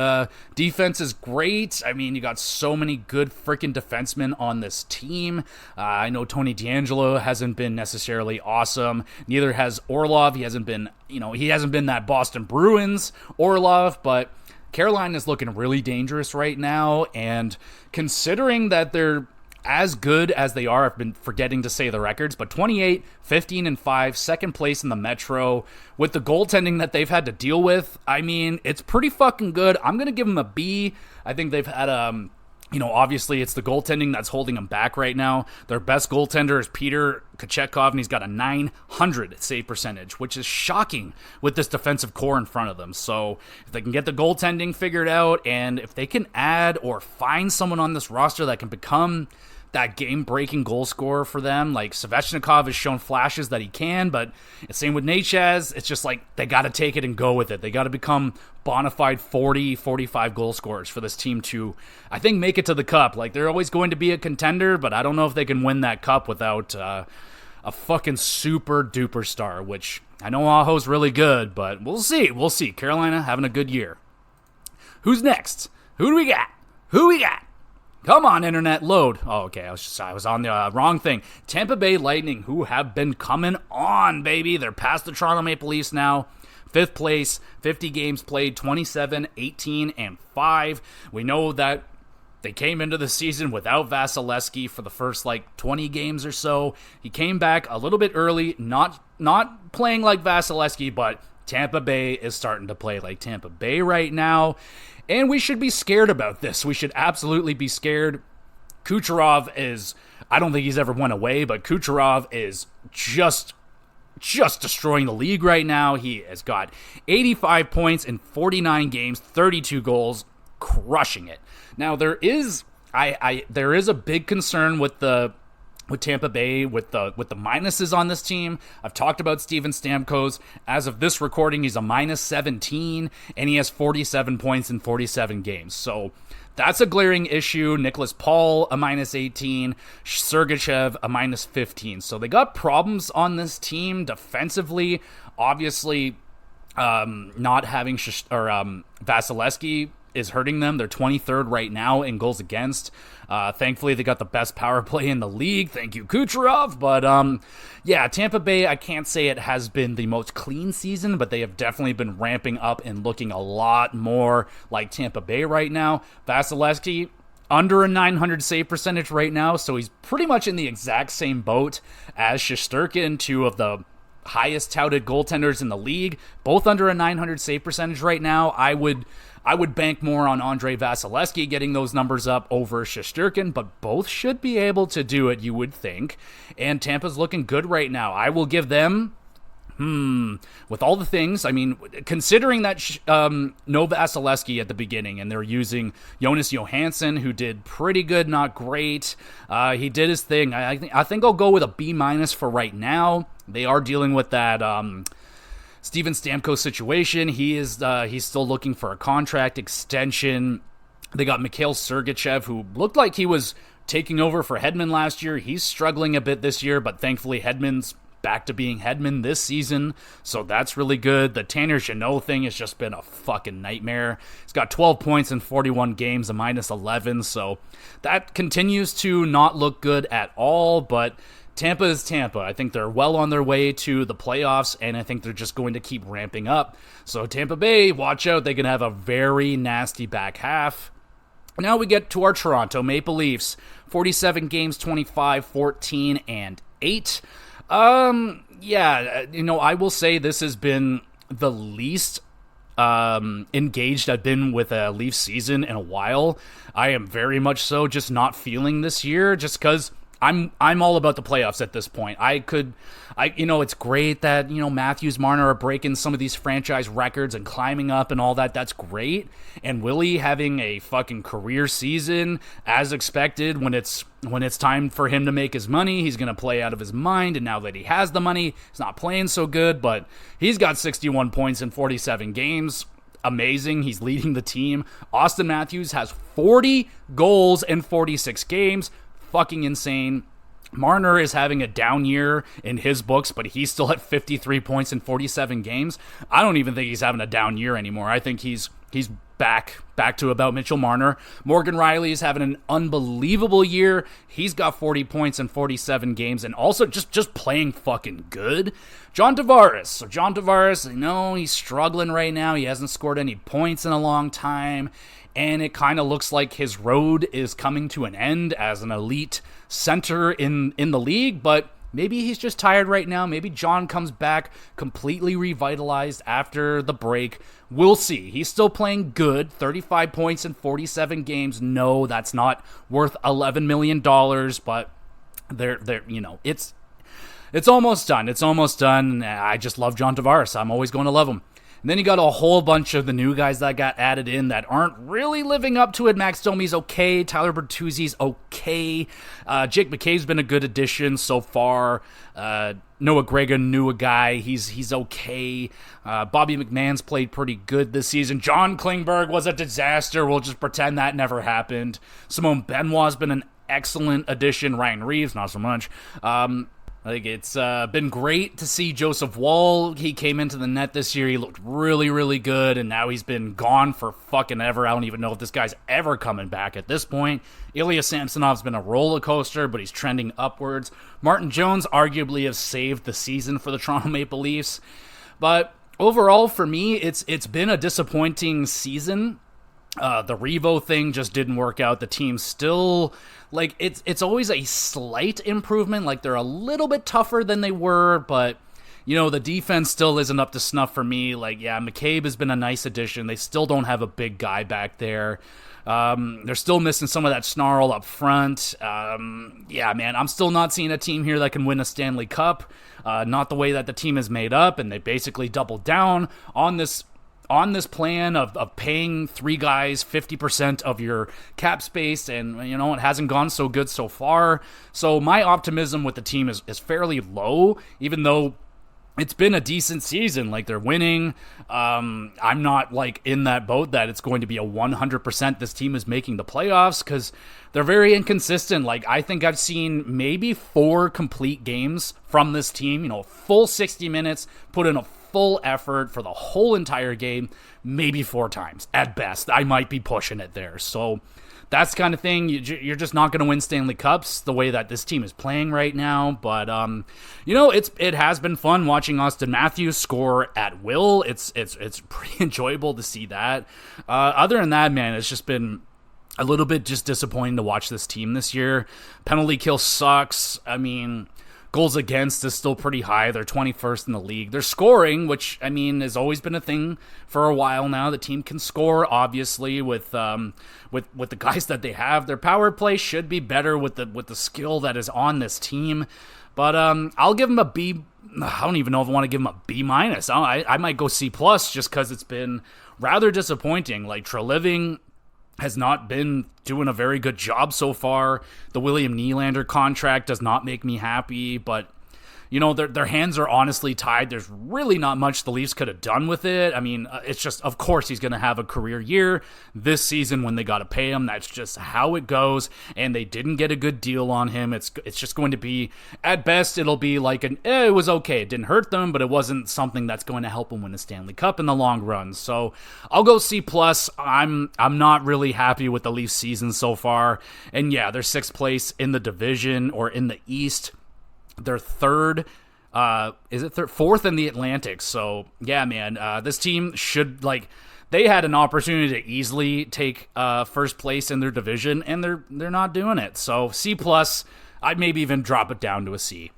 defense is great. I mean, you got so many good freaking defensemen on this team. I know Tony DeAngelo hasn't been necessarily awesome. Neither has Orlov. He hasn't been that Boston Bruins Orlov, but Carolina is looking really dangerous right now. And considering that they're as good as they are, I've been forgetting to say the records, but 28, 15, and 5, second place in the Metro. With the goaltending that they've had to deal with, I mean, it's pretty fucking good. I'm going to give them a B. I think they've had, obviously it's the goaltending that's holding them back right now. Their best goaltender is Peter Kochetkov, and he's got a 900 save percentage, which is shocking with this defensive core in front of them. So if they can get the goaltending figured out, and if they can add or find someone on this roster that can become that game-breaking goal scorer for them, like Svechnikov has shown flashes that he can, but same with Necas. It's just like they got to take it and go with it. They got to become bona fide 40, 45 goal scorers for this team to, I think, make it to the cup. Like, they're always going to be a contender, but I don't know if they can win that cup without a fucking super-duper star, which I know Aho's really good, but we'll see. We'll see. Carolina having a good year. Who's next? Who do we got? Who we got? Come on, internet, load. Oh, okay, I was on the wrong thing. Tampa Bay Lightning, who have been coming on, baby. They're past the Toronto Maple Leafs now. 5th place, 50 games played, 27, 18, and 5. We know that they came into the season without Vasilevsky for the first 20 games or so. He came back a little bit early, not playing like Vasilevsky, but Tampa Bay is starting to play like Tampa Bay right now. And we should be scared about this. We should absolutely be scared. Kucherov is, I don't think he's ever went away, but Kucherov is just destroying the league right now. He has got 85 points in 49 games, 32 goals, crushing it. Now, there is a big concern with Tampa Bay, with the minuses on this team. I've talked about Steven Stamkos. As of this recording, he's a minus 17, and he has 47 points in 47 games. So that's a glaring issue. Nicholas Paul, a minus 18. Sergachev, a minus 15. So they got problems on this team defensively. Obviously, not having Vasilevsky is hurting them. They're 23rd right now in goals against. Thankfully, they got the best power play in the league. Thank you, Kucherov. But, Tampa Bay, I can't say it has been the most clean season, but they have definitely been ramping up and looking a lot more like Tampa Bay right now. Vasilevsky, under a 900 save percentage right now, so he's pretty much in the exact same boat as Shesterkin, two of the highest touted goaltenders in the league, both under a 900 save percentage right now. I would bank more on Andrei Vasilevsky getting those numbers up over Shesterkin, but both should be able to do it, you would think. And Tampa's looking good right now. I will give them, with all the things, I mean, considering that no Vasilevsky at the beginning, and they're using Jonas Johansson, who did pretty good, not great. He did his thing. I think I'll go with a B- for right now. They are dealing with that Steven Stamkos situation. He's still looking for a contract extension. They got Mikhail Sergachev, who looked like he was taking over for Hedman last year. He's struggling a bit this year, but thankfully Hedman's back to being Hedman this season, so that's really good. The Tanner Jeannot thing has just been a fucking nightmare. He's got 12 points in 41 games, a -11, so that continues to not look good at all, but Tampa is Tampa. I think they're well on their way to the playoffs, and I think they're just going to keep ramping up. So Tampa Bay, watch out. They can have a very nasty back half. Now we get to our Toronto Maple Leafs. 47 games, 25, 14, and 8. I will say this has been the least engaged I've been with a Leafs season in a while. I am very much so just not feeling this year, just because I'm all about the playoffs at this point. It's great that, Matthews, Marner are breaking some of these franchise records and climbing up and all that. That's great. And Willie having a fucking career season as expected. When it's time for him to make his money, he's going to play out of his mind. And now that he has the money, he's not playing so good, but he's got 61 points in 47 games. Amazing. He's leading the team. Austin Matthews has 40 goals in 46 games. Fucking insane. Marner is having a down year in his books, but he's still at 53 points in 47 games. I don't even think he's having a down year anymore. I think he's back to about Mitchell Marner. Morgan Riley is having an unbelievable year. He's got 40 points in 47 games and also just playing fucking good. John Tavares. So John Tavares, he's struggling right now. He hasn't scored any points in a long time. And it kind of looks like his road is coming to an end as an elite center in the league, but maybe he's just tired right now. Maybe John comes back completely revitalized after the break. We'll see. He's still playing good. 35 points in 47 games. No, that's not worth $11 million, but it's almost done. It's almost done. I just love John Tavares. I'm always going to love him. And then you got a whole bunch of the new guys that got added in that aren't really living up to it. Max Domi's okay. Tyler Bertuzzi's okay. Jake McKay's been a good addition so far. Noah Gregor knew a guy. He's okay. Bobby McMahon's played pretty good this season. John Klingberg was a disaster. We'll just pretend that never happened. Simone Benoit's been an excellent addition. Ryan Reeves, not so much. It's been great to see Joseph Woll. He came into the net this year. He looked really, really good, and now he's been gone for fucking ever. I don't even know if this guy's ever coming back at this point. Ilya Samsonov's been a roller coaster, but he's trending upwards. Martin Jones arguably has saved the season for the Toronto Maple Leafs. But overall, for me, it's been a disappointing season. The Revo thing just didn't work out. The team's still, it's always a slight improvement. They're a little bit tougher than they were, but, the defense still isn't up to snuff for me. McCabe has been a nice addition. They still don't have a big guy back there. They're still missing some of that snarl up front. I'm still not seeing a team here that can win a Stanley Cup. Not the way that the team is made up, and they basically doubled down on this plan of paying three guys 50% of your cap space, and it hasn't gone so good so far. So my optimism with the team is fairly low, even though it's been a decent season. They're winning. I'm not in that boat that it's going to be a 100% this team is making the playoffs, because they're very inconsistent. I think I've seen maybe 4 complete games from this team, full 60 minutes, put in a full effort for the whole entire game, maybe 4 times at best. I might be pushing it there. So that's the kind of thing. You're just not going to win Stanley Cups the way that this team is playing right now. But it has been fun watching Austin Matthews score at will. It's pretty enjoyable to see that. Other than that, man, it's just been a little bit just disappointing to watch this team this year. Penalty kill sucks. I mean, goals against is still pretty high. They're 21st in the league. They're scoring, which, I mean, has always been a thing for a while now. The team can score, obviously, with the guys that they have. Their power play should be better with the skill that is on this team. But I'll give them a B. I don't even know if I want to give them a B minus. I might go C plus just because it's been rather disappointing. Like, Treliving has not been doing a very good job so far. The William Nylander contract does not make me happy, but you know, their hands are honestly tied. There's really not much the Leafs could have done with it. I mean, it's just, of course, he's going to have a career year this season when they got to pay him. That's just how it goes, and they didn't get a good deal on him. It's just going to be, at best, it'll be like it was okay. It didn't hurt them, but it wasn't something that's going to help them win a Stanley Cup in the long run. So I'll go C+. I'm not really happy with the Leafs season so far. And yeah, they're 6th place in the division or in the East. They're third, fourth in the Atlantic. So yeah, man, this team should, like, they had an opportunity to easily take first place in their division, and they're not doing it. So C+, I'd maybe even drop it down to a C.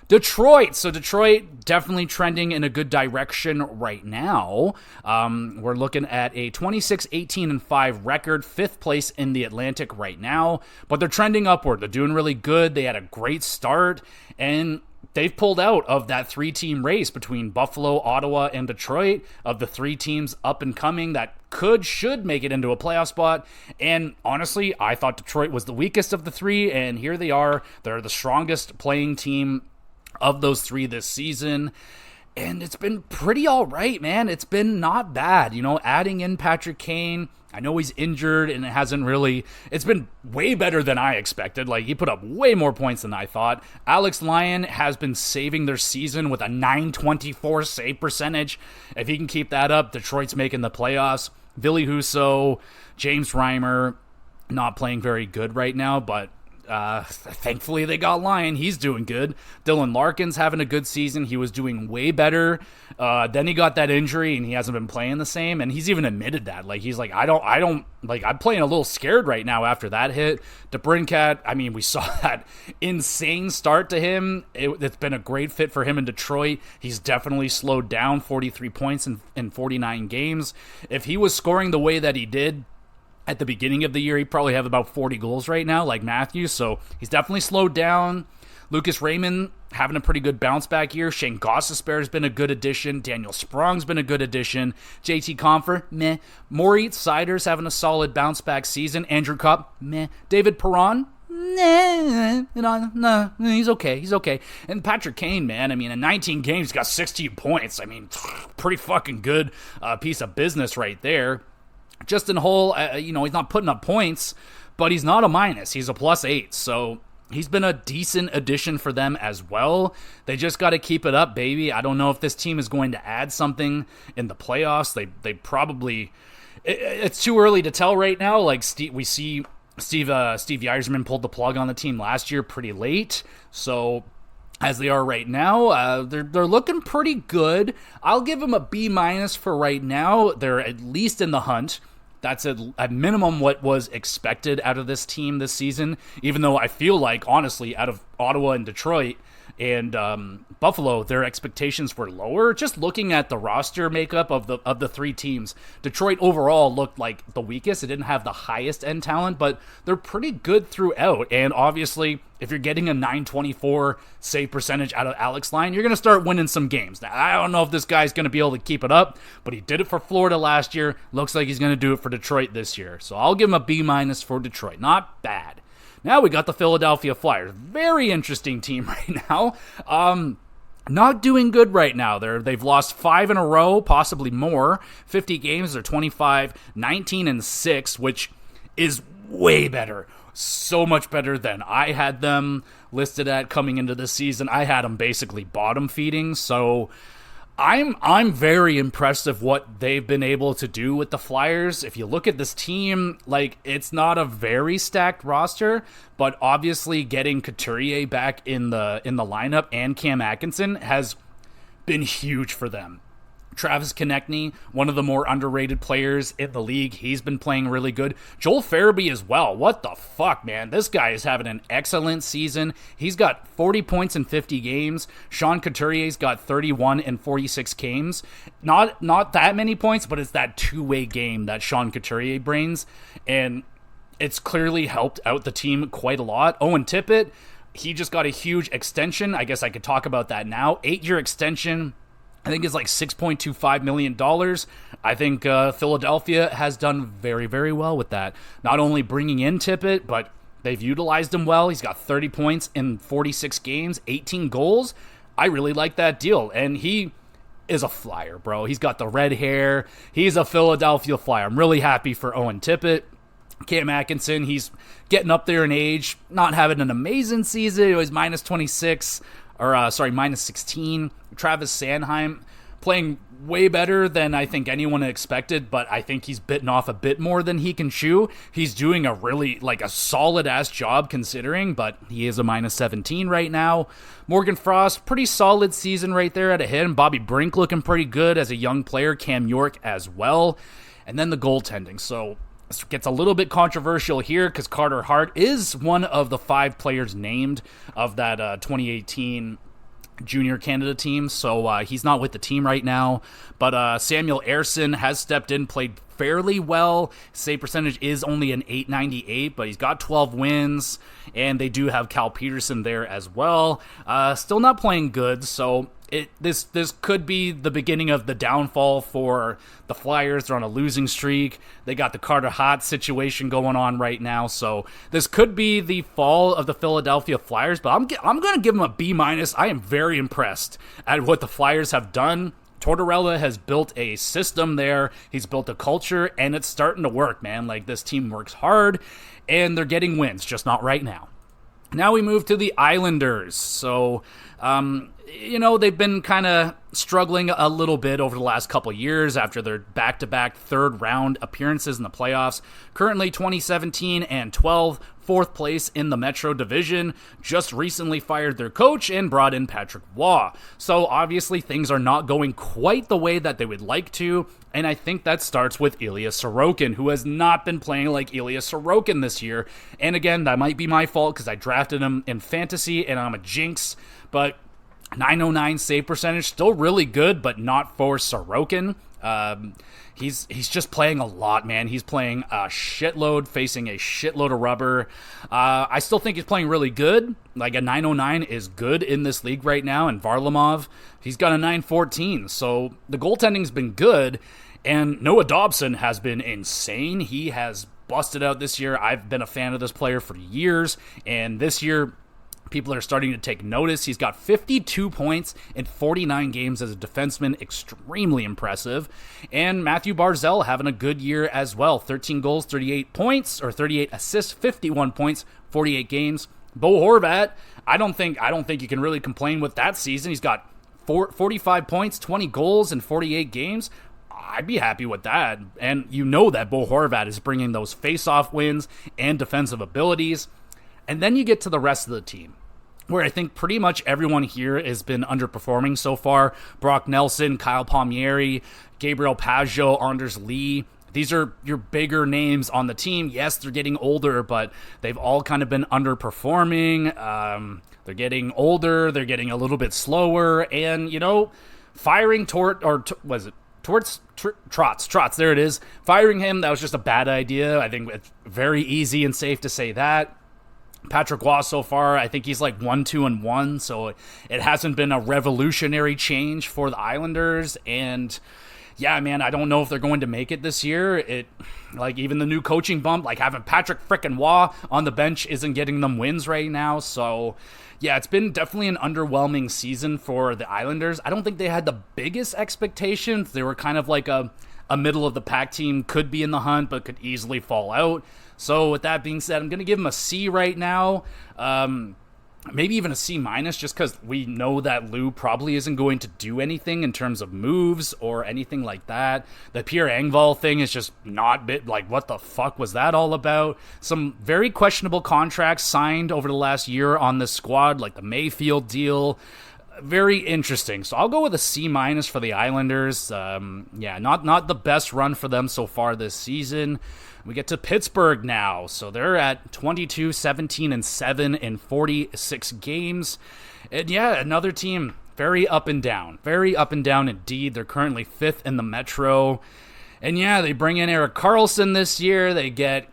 Detroit. So Detroit definitely trending in a good direction right now. We're looking at a 26-18-5 record, 5th place in the Atlantic right now, but they're trending upward. They're doing really good. They had a great start, and they've pulled out of that 3-team race between Buffalo, Ottawa, and Detroit, of the 3 teams up and coming that should make it into a playoff spot. And honestly, I thought Detroit was the weakest of the 3, and here they are. They're the strongest playing team of those 3 this season, and it's been pretty all right, man. It's been not bad, you know, adding in Patrick Kane. I know he's injured, and it's been way better than I expected. Like, he put up way more points than I thought. Alex Lyon has been saving their season with a .924 save percentage. If he can keep that up, Detroit's making the playoffs. Ville Husso, James Reimer, not playing very good right now, but thankfully they got Lyon. He's doing good. Dylan Larkin's having a good season. He was doing way better. Then he got that injury and he hasn't been playing the same. And he's even admitted that. Like, he's like, I don't like, I'm playing a little scared right now after that hit. DeBrincat, I mean, we saw that insane start to him. It's been a great fit for him in Detroit. He's definitely slowed down, 43 points in 49 games. If he was scoring the way that he did at the beginning of the year, he'd probably have about 40 goals right now, like Matthews. So he's definitely slowed down. Lucas Raymond having a pretty good bounce back year. Shane Gostisbehere has been a good addition. Daniel Sprong's been a good addition. JT Compher, meh. Moritz Seider's having a solid bounce back season. Andrew Kopp, meh. David Perron, nah, he's okay. And Patrick Kane, man, I mean, in 19 games, he's got 16 points. I mean, pretty fucking good piece of business right there. Justin Hull, he's not putting up points, but he's not a minus. He's a +8, so he's been a decent addition for them as well. They just got to keep it up, baby. I don't know if this team is going to add something in the playoffs. They probably... It's too early to tell right now. Like, we see Steve Yzerman pulled the plug on the team last year pretty late, so... As they are right now, they're looking pretty good. I'll give them a B- for right now. They're at least in the hunt. That's at minimum what was expected out of this team this season, even though I feel like, honestly, out of Ottawa and Detroit and Buffalo, their expectations were lower. Just looking at the roster makeup of the 3 teams, Detroit overall looked like the weakest. It didn't have the highest end talent, but they're pretty good throughout. And obviously, if you're getting a .924 save percentage out of Alex Lyon, you're going to start winning some games. Now, I don't know if this guy's going to be able to keep it up, but he did it for Florida last year. Looks like he's going to do it for Detroit this year. So I'll give him a B- for Detroit. Not bad. Now we got the Philadelphia Flyers. Very interesting team right now. Not doing good right now. They've lost 5 in a row, possibly more. 50 games, they're 25, 19-6, which is way better. So much better than I had them listed at coming into this season. I had them basically bottom feeding, so I'm very impressed of what they've been able to do with the Flyers. If you look at this team, like, it's not a very stacked roster, but obviously getting Couturier back in the lineup and Cam Atkinson has been huge for them. Travis Konechny, one of the more underrated players in the league. He's been playing really good. Joel Farabee as well. What the fuck, man? This guy is having an excellent season. He's got 40 points in 50 games. Sean Couturier's got 31 in 46 games. Not that many points, but it's that two-way game that Sean Couturier brings, and it's clearly helped out the team quite a lot. Owen Tippett, he just got a huge extension. I guess I could talk about that now. 8-year extension. I think it's like $6.25 million. I think Philadelphia has done very, very well with that. Not only bringing in Tippett, but they've utilized him well. He's got 30 points in 46 games, 18 goals. I really like that deal. And he is a flyer, bro. He's got the red hair. He's a Philadelphia Flyer. I'm really happy for Owen Tippett. Cam Atkinson, he's getting up there in age, not having an amazing season. He was minus 26. Minus 16. Travis Sanheim playing way better than I think anyone expected, but I think he's bitten off a bit more than he can chew. He's doing a really, a solid-ass job considering, but he is a minus 17 right now. Morgan Frost, pretty solid season right there at a hit. Bobby Brink looking pretty good as a young player. Cam York as well. And then the goaltending. So this gets a little bit controversial here because Carter Hart is one of the 5 players named of that 2018 Junior Canada team, so he's not with the team right now. But Samuel Ersson has stepped in, played fairly well. Save percentage is only an .898, but he's got 12 wins, and they do have Cal Peterson there as well. Still not playing good, so this could be the beginning of the downfall for the Flyers. They're on a losing streak. They got the Carter Hart situation going on right now, so this could be the fall of the Philadelphia Flyers. But I'm going to give them a B-. I am very impressed at what the Flyers have done. Tortorella has built a system there. He's built a culture, and it's starting to work, man. This team works hard, and they're getting wins, just not right now. Now we move to the Islanders. So, they've been kind of struggling a little bit over the last couple of years after their back-to-back third-round appearances in the playoffs. Currently 2017 and 12, fourth place in the Metro Division. Just recently fired their coach and brought in Patrick Waugh. So obviously things are not going quite the way that they would like to, and I think that starts with Ilya Sorokin, who has not been playing like Ilya Sorokin this year. And again, that might be my fault because I drafted him in fantasy and I'm a jinx, but 909 save percentage, still really good, but not for Sorokin. He's just playing a lot, man. He's playing a shitload, facing a shitload of rubber. I still think he's playing really good. A 909 is good in this league right now, and Varlamov, he's got a 914. So the goaltending's been good, and Noah Dobson has been insane. He has busted out this year. I've been a fan of this player for years, and this year people are starting to take notice. He's got 52 points in 49 games as a defenseman. Extremely impressive. And Matthew Barzal having a good year as well. 13 goals, 38 points, or 38 assists, 51 points, 48 games. Bo Horvat, I don't think you can really complain with that season. He's got 45 points, 20 goals in 48 games. I'd be happy with that. And you know that Bo Horvat is bringing those face-off wins and defensive abilities. And then you get to the rest of the team, where I think pretty much everyone here has been underperforming so far. Brock Nelson, Kyle Palmieri, Gabriel Pajot, Anders Lee. These are your bigger names on the team. Yes, they're getting older, but they've all kind of been underperforming. They're getting older. They're getting a little bit slower. And, firing Trotz, there it is. Firing him, that was just a bad idea. I think it's very easy and safe to say that. Patrick Waugh so far, I think he's 1-2-1, so it hasn't been a revolutionary change for the Islanders. And yeah, man, I don't know if they're going to make it this year. Even the new coaching bump, having Patrick frickin' Waugh on the bench isn't getting them wins right now. So yeah, it's been definitely an underwhelming season for the Islanders. I don't think they had the biggest expectations. They were kind of a middle of the pack team, could be in the hunt, but could easily fall out. So with that being said, I'm going to give him a C right now. Maybe even a C- just because we know that Lou probably isn't going to do anything in terms of moves or anything like that. The Pierre Engvall thing is just not what the fuck was that all about? Some very questionable contracts signed over the last year on this squad, like the Mayfield deal. very interesting. So I'll go with a C- for the Islanders. Not the best run for them so far this season. We get to Pittsburgh now. So they're at 22, 17, and 7 in 46 games. And yeah, another team very up and down. Very up and down indeed. They're currently 5th in the Metro. And yeah, they bring in Erik Karlsson this year. They get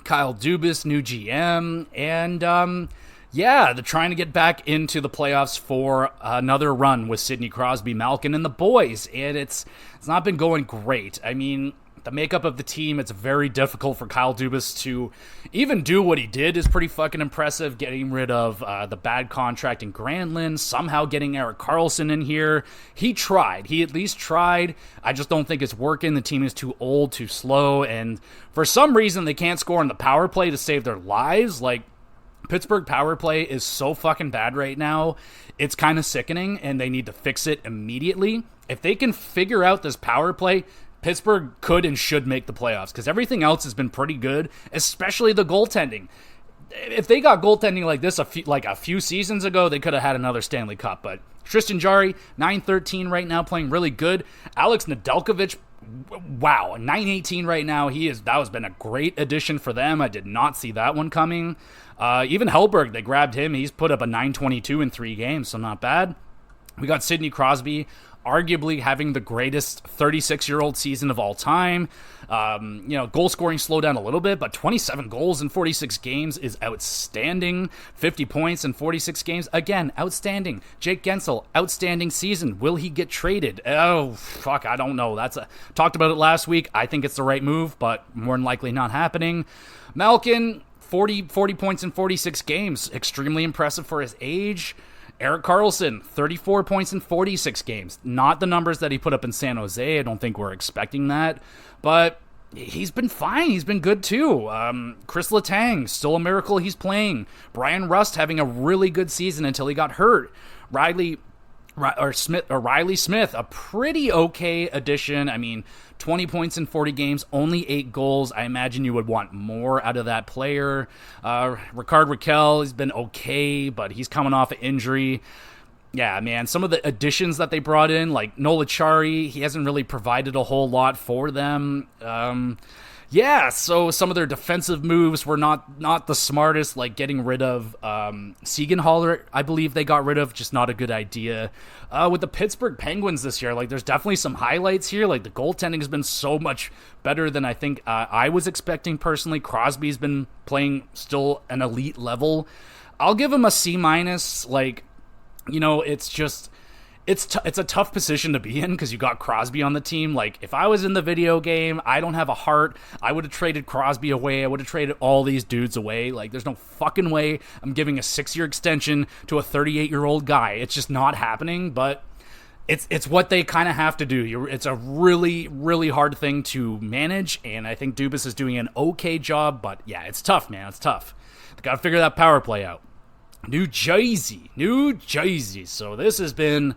Kyle Dubas, new GM. And they're trying to get back into the playoffs for another run with Sidney Crosby, Malkin, and the boys. And it's not been going great. I mean, the makeup of the team, it's very difficult for Kyle Dubas to even do what he did is pretty fucking impressive, getting rid of the bad contract in Granlund, somehow getting Erik Karlsson in here. He tried. He at least tried. I just don't think it's working. The team is too old, too slow, and for some reason they can't score on the power play to save their lives. Like, Pittsburgh power play is so fucking bad right now. It's kind of sickening, and they need to fix it immediately. If they can figure out this power play, Pittsburgh could and should make the playoffs, because everything else has been pretty good, especially the goaltending. If they got goaltending like this a few seasons ago, they could have had another Stanley Cup. But Tristan Jarry, 9-13 right now, playing really good. Alex Nedeljkovic, wow, 9-18 right now. That has been a great addition for them. I did not see that one coming. Even Hellberg, they grabbed him. He's put up a 9-22 in 3 games, so not bad. We got Sidney Crosby, arguably having the greatest 36-year-old season of all time. Goal scoring slowed down a little bit, but 27 goals in 46 games is outstanding. 50 points in 46 games, again, outstanding. Jake Gensel, outstanding season. Will he get traded? Oh, fuck, I don't know. Talked about it last week. I think it's the right move, but more than likely not happening. Malkin, 40 points in 46 games. Extremely impressive for his age. Erik Karlsson, 34 points in 46 games. Not the numbers that he put up in San Jose. I don't think we're expecting that. But he's been fine. He's been good too. Chris Letang, still a miracle he's playing. Brian Rust having a really good season until he got hurt. Riley Smith, a pretty okay addition. I mean, 20 points in 40 games, only 8 goals. I imagine you would want more out of that player. Rickard Rakell has been okay, but he's coming off an injury. Yeah, man, some of the additions that they brought in, like Nola Chari, he hasn't really provided a whole lot for them. So some of their defensive moves were not the smartest, like getting rid of Siegenthaler, I believe they got rid of, just not a good idea. With the Pittsburgh Penguins this year, like there's definitely some highlights here. Like the goaltending has been so much better than I think I was expecting personally. Crosby's been playing still an elite level. I'll give him a C-. It's a tough position to be in because you got Crosby on the team. Like, if I was in the video game, I don't have a heart, I would have traded Crosby away. I would have traded all these dudes away. Like, there's no fucking way I'm giving a 6-year extension to a 38-year-old guy. It's just not happening, but it's what they kind of have to do. It's a really, really hard thing to manage, and I think Dubas is doing an okay job, but yeah, it's tough, man. It's tough. They got to figure that power play out. New Jersey. So this has been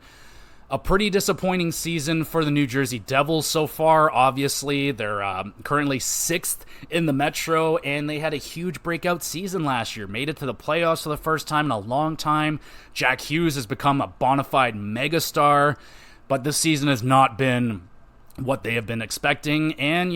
a pretty disappointing season for the New Jersey Devils so far. Obviously, they're currently 6th in the Metro, and they had a huge breakout season last year. Made it to the playoffs for the first time in a long time. Jack Hughes has become a bona fide megastar, but this season has not been what they have been expecting. And,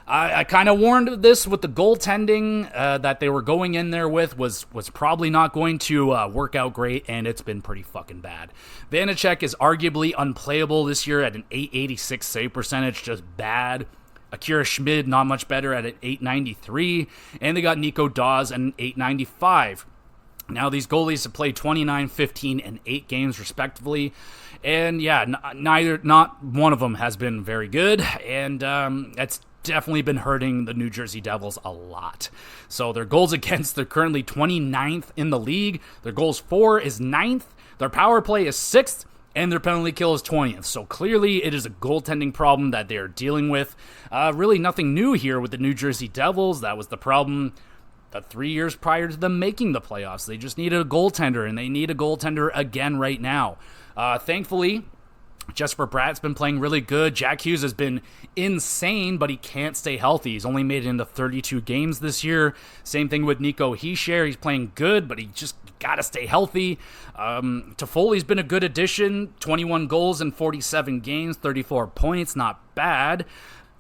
I kind of warned this with the goaltending that they were going in there with was probably not going to work out great, and it's been pretty fucking bad. Vanacek is arguably unplayable this year at an .886 save percentage, just bad. Akira Schmid, not much better at an .893, and they got Nico Dawes at an .895. Now, these goalies have played 29, 15, and 8 games respectively, and yeah, not one of them has been very good, and that's definitely been hurting the New Jersey Devils a lot. So their goals against, they're currently 29th in the league. Their goals for is 9th. Their power play is 6th. And their penalty kill is 20th. So clearly it is a goaltending problem that they're dealing with. Really nothing new here with the New Jersey Devils. That was the problem the 3 years prior to them making the playoffs. They just needed a goaltender, and they need a goaltender again right now. Thankfully, Jesper Bratt's been playing really good. Jack Hughes has been insane, but he can't stay healthy. He's only made it into 32 games this year. Same thing with Nico Hischier. He's playing good, but he just gotta stay healthy. Toffoli's been a good addition, 21 goals in 47 games, 34 points, not bad.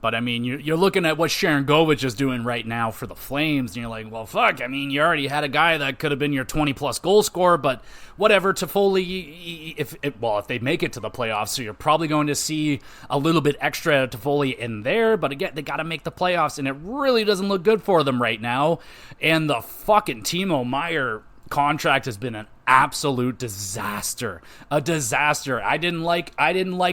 But, I mean, you're looking at what Sharon Govich is doing right now for the Flames, and you're like, well, fuck, I mean, you already had a guy that could have been your 20-plus goal scorer, but whatever, Toffoli, if they make it to the playoffs, so you're probably going to see a little bit extra Toffoli in there, but again, they got to make the playoffs, and it really doesn't look good for them right now, and the fucking Timo Meier contract has been an absolute disaster. A disaster. I didn't like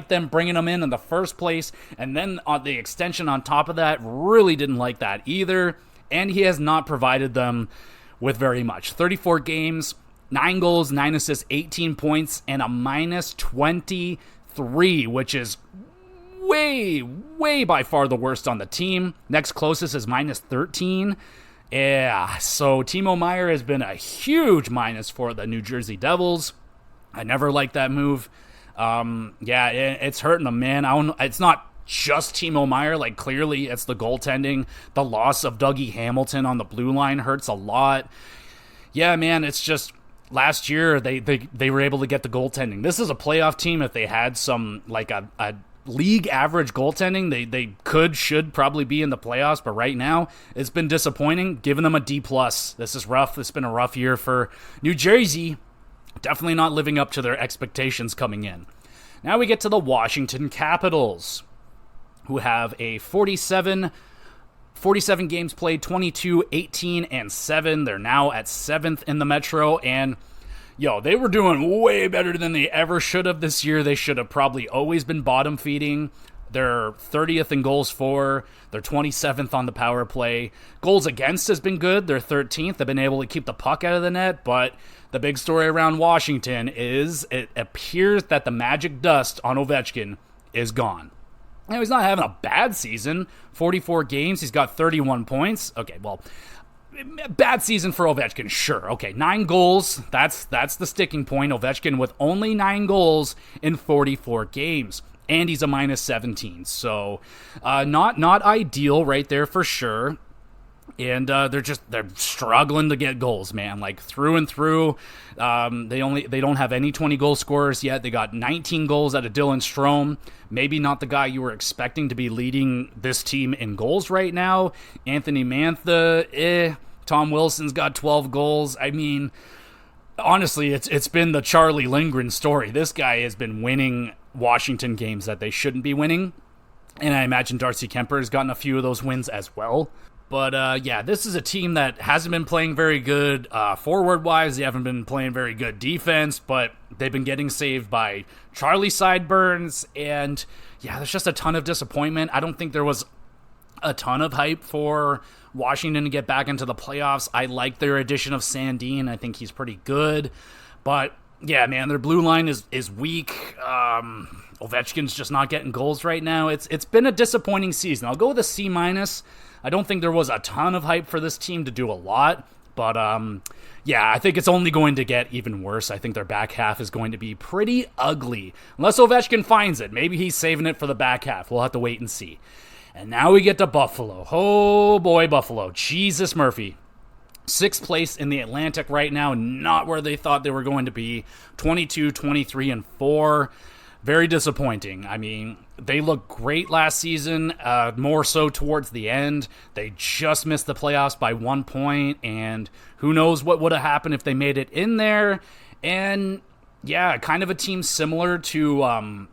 them bringing him in the first place, and then on the extension on top of that, really didn't like that either, and he has not provided them with very much. 34 games, 9 goals, 9 assists, 18 points, and a minus 23, which is way by far the worst on the team. Next closest is minus 13. Yeah, so Timo Meier has been a huge minus for the New Jersey Devils. I never liked that move. It's hurting them, man. It's not just Timo Meier. Like, clearly, it's the goaltending. The loss of Dougie Hamilton on the blue line hurts a lot. Yeah, man, it's just last year they were able to get the goaltending. This is a playoff team. If they had some, like, a league average goaltending, they should probably be in the playoffs, but right now it's been disappointing. Giving them a D+. This is rough. It's been a rough year for New Jersey. Definitely not living up to their expectations coming in. Now we get to the Washington Capitals, who have a 47 games played, 22, 18, and 7. They're now at 7th in the Metro, and they were doing way better than they ever should have this year. They should have probably always been bottom feeding. They're 30th in goals for. They're 27th on the power play. Goals against has been good. They're 13th. They've been able to keep the puck out of the net. But the big story around Washington is it appears that the magic dust on Ovechkin is gone. Now, he's not having a bad season. 44 games. He's got 31 points. Okay, well, bad season for Ovechkin, sure. Okay, 9 goals. That's the sticking point. Ovechkin with only 9 goals in 44 games. And he's a minus 17. So not ideal right there for sure. And they're struggling to get goals, man. Like through and through. They don't have any 20 goal scorers yet. They got 19 goals out of Dylan Strome. Maybe not the guy you were expecting to be leading this team in goals right now. Anthony Mantha, Tom Wilson's got 12 goals. I mean, honestly, it's been the Charlie Lindgren story. This guy has been winning Washington games that they shouldn't be winning. And I imagine Darcy Kemper has gotten a few of those wins as well. But, this is a team that hasn't been playing very good forward-wise. They haven't been playing very good defense, but they've been getting saved by Charlie Sideburns. And, there's just a ton of disappointment. I don't think there was a ton of hype for Washington to get back into the playoffs. I like their addition of Sandin. I think he's pretty good. But, yeah, man, their blue line is weak. Ovechkin's just not getting goals right now. It's been a disappointing season. I'll go with a C-. I don't think there was a ton of hype for this team to do a lot, but I think it's only going to get even worse. I think their back half is going to be pretty ugly, unless Ovechkin finds it. Maybe he's saving it for the back half. We'll have to wait and see. And now we get to Buffalo. Oh boy, Buffalo. Jesus Murphy. 6th place in the Atlantic right now, not where they thought they were going to be. 22, 23, and 4. Very disappointing. I mean, they looked great last season, more so towards the end. They just missed the playoffs by 1 point, and who knows what would have happened if they made it in there. And, kind of a team similar to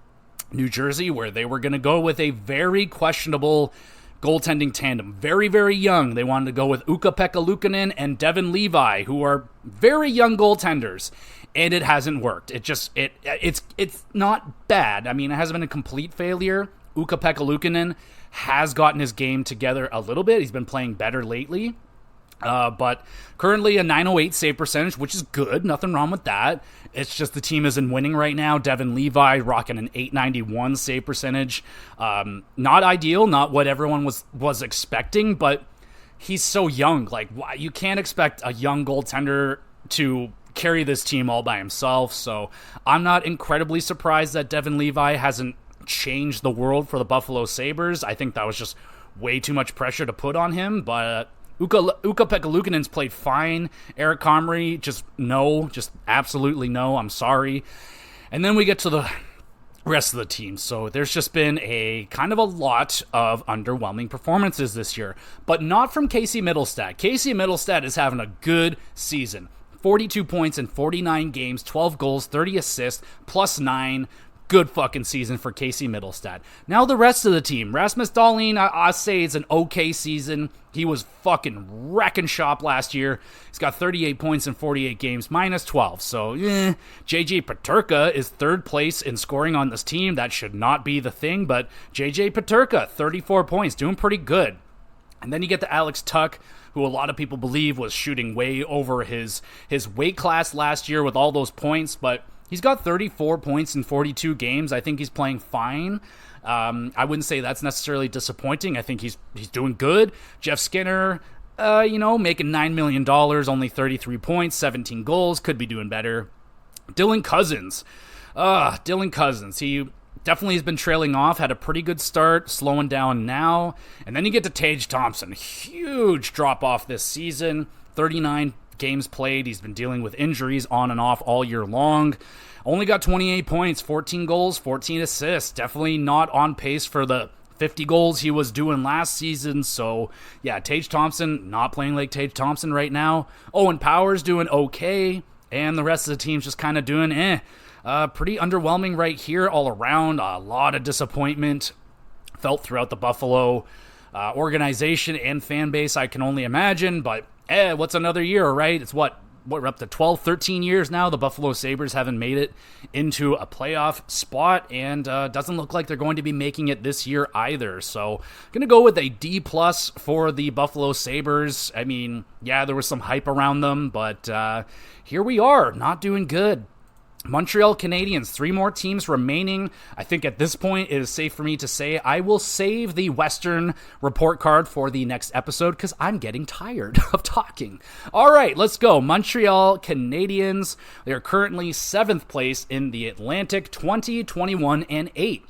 New Jersey, where they were going to go with a very questionable goaltending tandem. Very, very young. They wanted to go with Ukko-Pekka Luukkonen and Devin Levi, who are very young goaltenders. And it hasn't worked. It's not bad. I mean, it hasn't been a complete failure. Ukko-Pekka Luukkonen has gotten his game together a little bit. He's been playing better lately. But currently a .908 save percentage, which is good. Nothing wrong with that. It's just the team isn't winning right now. Devin Levi rocking an .891 save percentage. Not ideal, not what everyone was expecting, but he's so young. Like, you can't expect a young goaltender to carry this team all by himself. So I'm not incredibly surprised that Devin Levi hasn't changed the world for the Buffalo Sabres. I think that was just way too much pressure to put on him, but Ukko-Pekka Luukkonen's played fine. Eric Comrie, just absolutely no. I'm sorry. And then we get to the rest of the team. So there's just been a kind of a lot of underwhelming performances this year, but not from Casey Mittelstadt. Casey Mittelstadt is having a good season. 42 points in 49 games, 12 goals, 30 assists, plus 9. Good fucking season for Casey Mittelstadt. Now the rest of the team. Rasmus Dahlin, I say it's an okay season. He was fucking wrecking shop last year. He's got 38 points in 48 games, minus 12. So, JJ Peterka is third place in scoring on this team. That should not be the thing, but JJ Peterka, 34 points, doing pretty good. And then you get to Alex Tuck, who a lot of people believe was shooting way over his weight class last year with all those points, but he's got 34 points in 42 games. I think he's playing fine. I wouldn't say that's necessarily disappointing. I think he's doing good. Jeff Skinner, making $9 million, only 33 points, 17 goals, could be doing better. Dylan Cousins. He definitely has been trailing off, had a pretty good start, slowing down now. And then you get to Tage Thompson. Huge drop off this season, 39 games played. He's been dealing with injuries on and off all year long. Only got 28 points, 14 goals, 14 assists. Definitely not on pace for the 50 goals he was doing last season. So, yeah, Tage Thompson not playing like Tage Thompson right now. Owen Power's doing okay, and the rest of the team's just kind of doing pretty underwhelming right here all around. A lot of disappointment felt throughout the Buffalo organization and fan base, I can only imagine, but what's another year, right? It's what we're up to 12, 13 years now. The Buffalo Sabres haven't made it into a playoff spot, and doesn't look like they're going to be making it this year either. So going to go with a D+ for the Buffalo Sabres. I mean, yeah, there was some hype around them, but here we are, not doing good. Montreal Canadiens, 3 more teams remaining. I think at this point it is safe for me to say I will save the Western report card for the next episode because I'm getting tired of talking. All right, let's go. Montreal Canadiens, they are currently 7th place in the Atlantic, 20, 21, and 8.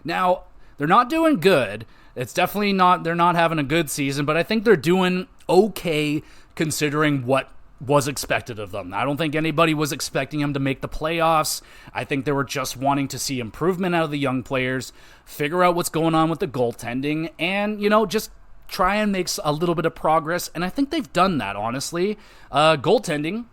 Now, they're not doing good. It's definitely not, they're not having a good season, but I think they're doing okay considering what was expected of them. I don't think anybody was expecting them to make the playoffs. I think they were just wanting to see improvement out of the young players, figure out what's going on with the goaltending, and, just try and make a little bit of progress. And I think they've done that, honestly. Goaltending,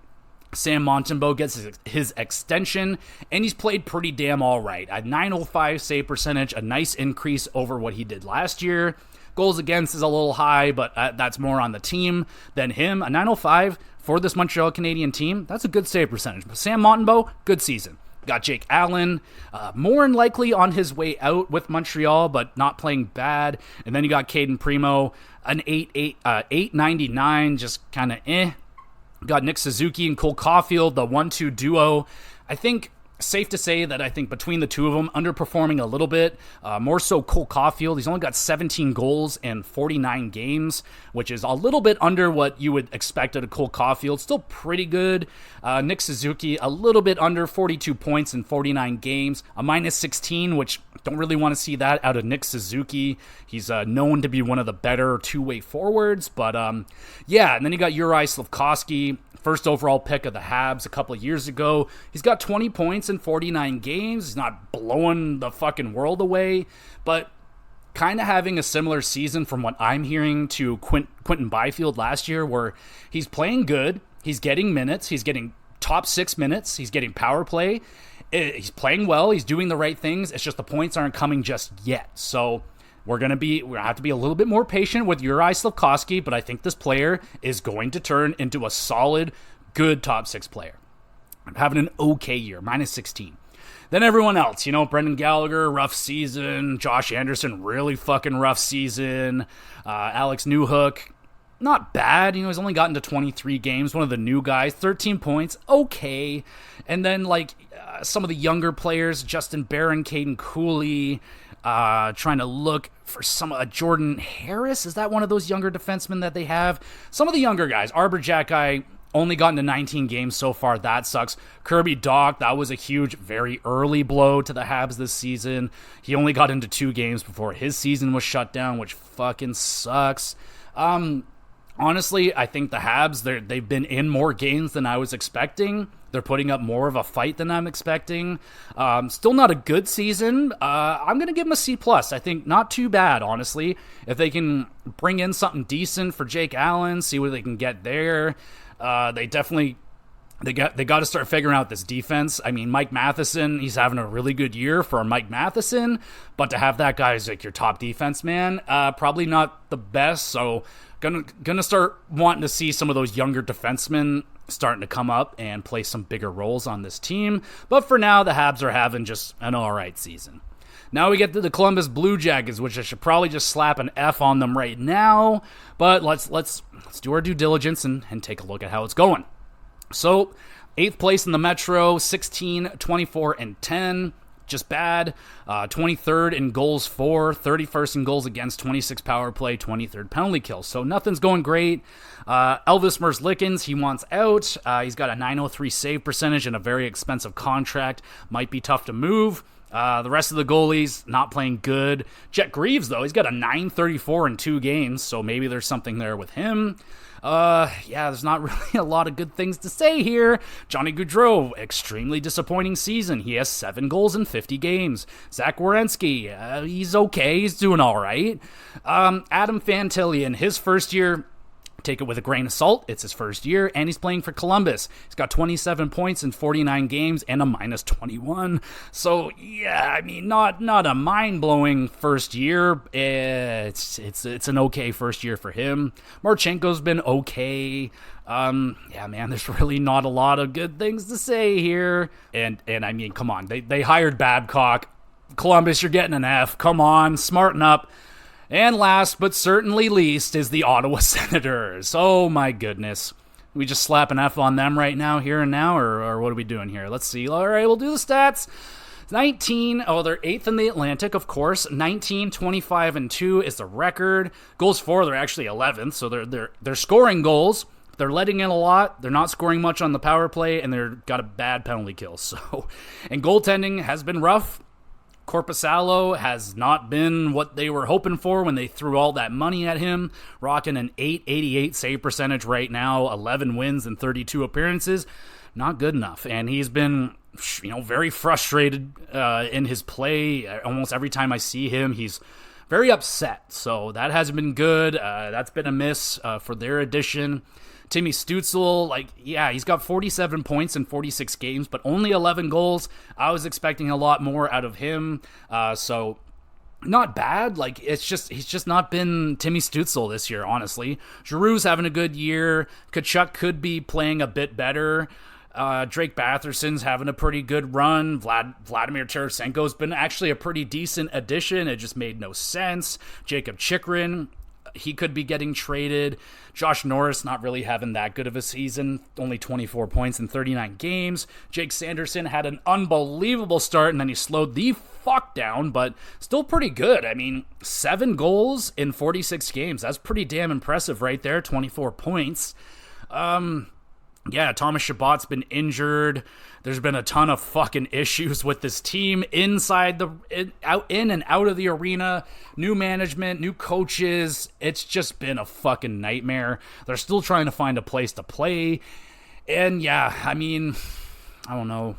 Sam Montembeault gets his extension, and he's played pretty damn all right. A .905 save percentage, a nice increase over what he did last year. Goals against is a little high, but that's more on the team than him. A .905 for this Montreal Canadian team, that's a good save percentage. But Sam Montembeault, good season. Got Jake Allen, more than likely on his way out with Montreal, but not playing bad. And then you got Caden Primo, an 899, just kind of Got Nick Suzuki and Cole Caulfield, the 1-2 duo. I think safe to say that I think between the two of them, underperforming a little bit. More so Cole Caulfield. He's only got 17 goals in 49 games, which is a little bit under what you would expect out of Cole Caulfield. Still pretty good. Nick Suzuki, a little bit under, 42 points in 49 games. A -16, which don't really want to see that out of Nick Suzuki. He's known to be one of the better two-way forwards. But yeah, and then you got Uri Slafkovsky, first overall pick of the Habs a couple of years ago. He's got 20 points in 49 games. He's not blowing the fucking world away, but kind of having a similar season from what I'm hearing to Quentin Byfield last year, where he's playing good, he's getting minutes, he's getting top 6 minutes, he's getting power play, he's playing well, he's doing the right things. It's just the points aren't coming just yet. So we're gonna have to be a little bit more patient with Uri Slafkovsky, but I think this player is going to turn into a solid, good top 6 player. I'm having an okay year, -16. Then everyone else, Brendan Gallagher, rough season. Josh Anderson, really fucking rough season. Alex Newhook, not bad. He's only gotten to 23 games. One of the new guys, 13 points, okay. And then some of the younger players, Justin Barron, Caden Cooley. Trying to look for some Jordan Harris. Is that one of those younger defensemen that they have? Some of the younger guys. Arbor Jacki only gotten to 19 games so far. That sucks. Kirby Dach, that was a huge, very early blow to the Habs this season. He only got into 2 games before his season was shut down, which fucking sucks. Honestly, I think the Habs, they've been in more games than I was expecting. They're putting up more of a fight than I'm expecting. Still not a good season. I'm going to give them a C+. I think not too bad, honestly. If they can bring in something decent for Jake Allen, see what they can get there. They definitely... They got to start figuring out this defense. I mean, Mike Matheson, he's having a really good year for Mike Matheson, but to have that guy as like your top defense man, probably not the best. So gonna start wanting to see some of those younger defensemen starting to come up and play some bigger roles on this team. But for now, the Habs are having just an all right season. Now we get to the Columbus Blue Jackets, which I should probably just slap an F on them right now. But let's do our due diligence and take a look at how it's going. So, 8th place in the Metro, 16, 24, and 10. Just bad. 23rd in goals for, 31st in goals against, 26 power play, 23rd penalty kill. So, nothing's going great. Elvis Merzlikins, he wants out. He's got a .903 save percentage and a very expensive contract. Might be tough to move. The rest of the goalies, not playing good. Jet Greaves, though, he's got a .934 in 2 games, so maybe there's something there with him. There's not really a lot of good things to say here. Johnny Gaudreau, extremely disappointing season. He has 7 goals in 50 games. Zach Werenski, he's okay. He's doing all right. Adam Fantilli, his first year, take it with a grain of salt. It's his first year, and he's playing for Columbus. He's got 27 points in 49 games and a -21. So, yeah, I mean, not a mind-blowing first year. It's an okay first year for him. Marchenko's been okay. There's really not a lot of good things to say here. And I mean, come on. They hired Babcock. Columbus, you're getting an F. Come on, smarten up. And last but certainly least is the Ottawa Senators. Oh my goodness. We just slap an F on them right now, here and now, or what are we doing here? Let's see. All right, we'll do the stats. 19, they're 8th in the Atlantic, of course. 19, 25, and 2 is the record. Goals for, they're actually 11th, so they're scoring goals. They're letting in a lot. They're not scoring much on the power play, and they've got a bad penalty kill. So, and goaltending has been rough. Korpisalo has not been what they were hoping for when they threw all that money at him, rocking an .888 save percentage right now, 11 wins and 32 appearances. Not good enough. And he's been, very frustrated in his play. Almost every time I see him, he's very upset. So that hasn't been good. That's been a miss for their addition. Timmy Stützle, he's got 47 points in 46 games, but only 11 goals. I was expecting a lot more out of him. So not bad. He's just not been Timmy Stützle this year, honestly. Giroux's having a good year. Tkachuk could be playing a bit better. Drake Batherson's having a pretty good run. Vladimir Tarasenko's been actually a pretty decent addition. It just made no sense. Jacob Chychrun, he could be getting traded. Josh Norris not really having that good of a season. Only 24 points in 39 games. Jake Sanderson had an unbelievable start, and then he slowed the fuck down, but still pretty good. I mean, 7 goals in 46 games. That's pretty damn impressive right there. 24 points. Thomas Chabot's been injured. There's been a ton of fucking issues with this team in and out of the arena. New management, new coaches. It's just been a fucking nightmare. They're still trying to find a place to play. And I don't know.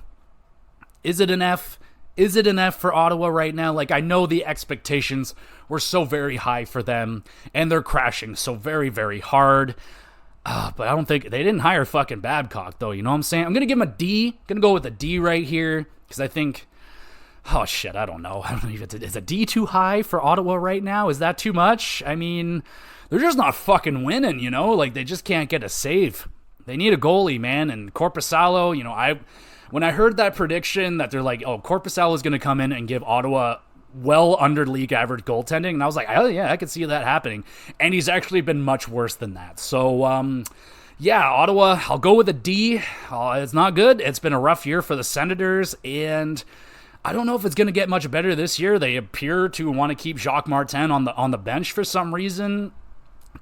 Is it an F? Is it an F for Ottawa right now? I know the expectations were so very high for them, and they're crashing so very, very hard. But I don't think they didn't hire fucking Babcock, though. You know what I'm saying? I'm going to give him a D. Going to go with a D right here because I think, I don't know. I don't know if is a D too high for Ottawa right now? Is that too much? I mean, they're just not fucking winning, they just can't get a save. They need a goalie, man. And Korpisalo, when I heard that prediction that they're Korpisalo is going to come in and give Ottawa well under league average goaltending, and I was like, oh yeah, I could see that happening, and he's actually been much worse than that. So Ottawa, I'll go with a D. It's not good. It's been a rough year for the Senators, and I don't know if it's going to get much better this year. They appear to want to keep Jacques Martin on the bench for some reason.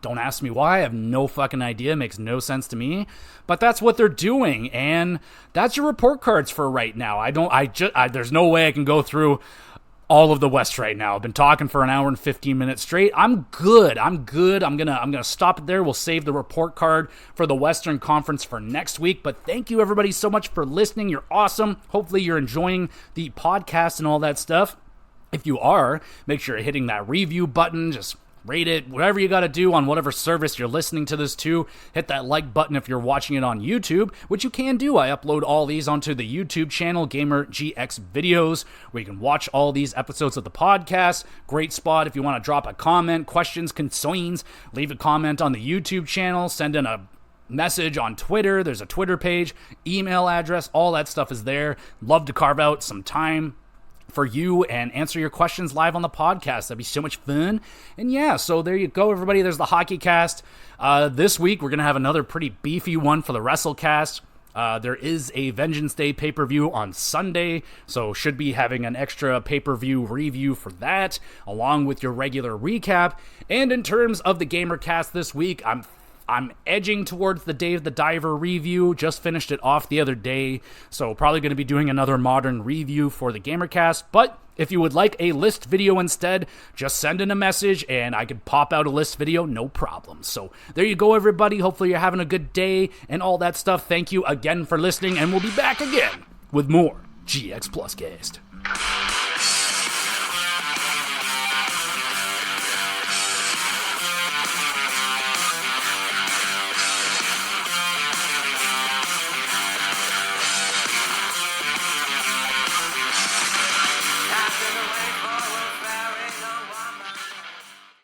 Don't ask me why. I have no fucking idea. It makes no sense to me. But that's what they're doing, and that's your report cards for right now. There's no way I can go through all of the West right now. I've been talking for an hour and 15 minutes straight. I'm good. I'm gonna stop it there. We'll save the report card for the Western Conference for next week. But thank you everybody so much for listening. You're awesome. Hopefully you're enjoying the podcast and all that stuff. If you are, make sure you're hitting that review button. Just rate it, whatever you got to do on whatever service you're listening to this to. Hit that like button if you're watching it on YouTube, which you can do. I upload all these onto the YouTube channel, Gamer GX Videos, where you can watch all these episodes of the podcast. Great spot if you want to drop a comment, questions, concerns. Leave a comment on the YouTube channel. Send in a message on Twitter. There's a Twitter page, email address. All that stuff is there. Love to carve out some time for you and answer your questions live on the podcast. That'd be so much fun. And yeah, so there you go, everybody. There's the HockeyCast. This week, we're going to have another pretty beefy one for the WrestleCast. There is a Vengeance Day pay-per-view on Sunday, so should be having an extra pay-per-view review for that, along with your regular recap. And in terms of the GamerCast this week, I'm edging towards the Dave the Diver review. Just finished it off the other day, so probably going to be doing another modern review for the GamerCast. But if you would like a list video instead, just send in a message and I could pop out a list video, no problem. So there you go, everybody. Hopefully you're having a good day and all that stuff. Thank you again for listening, and we'll be back again with more GX Plus Cast.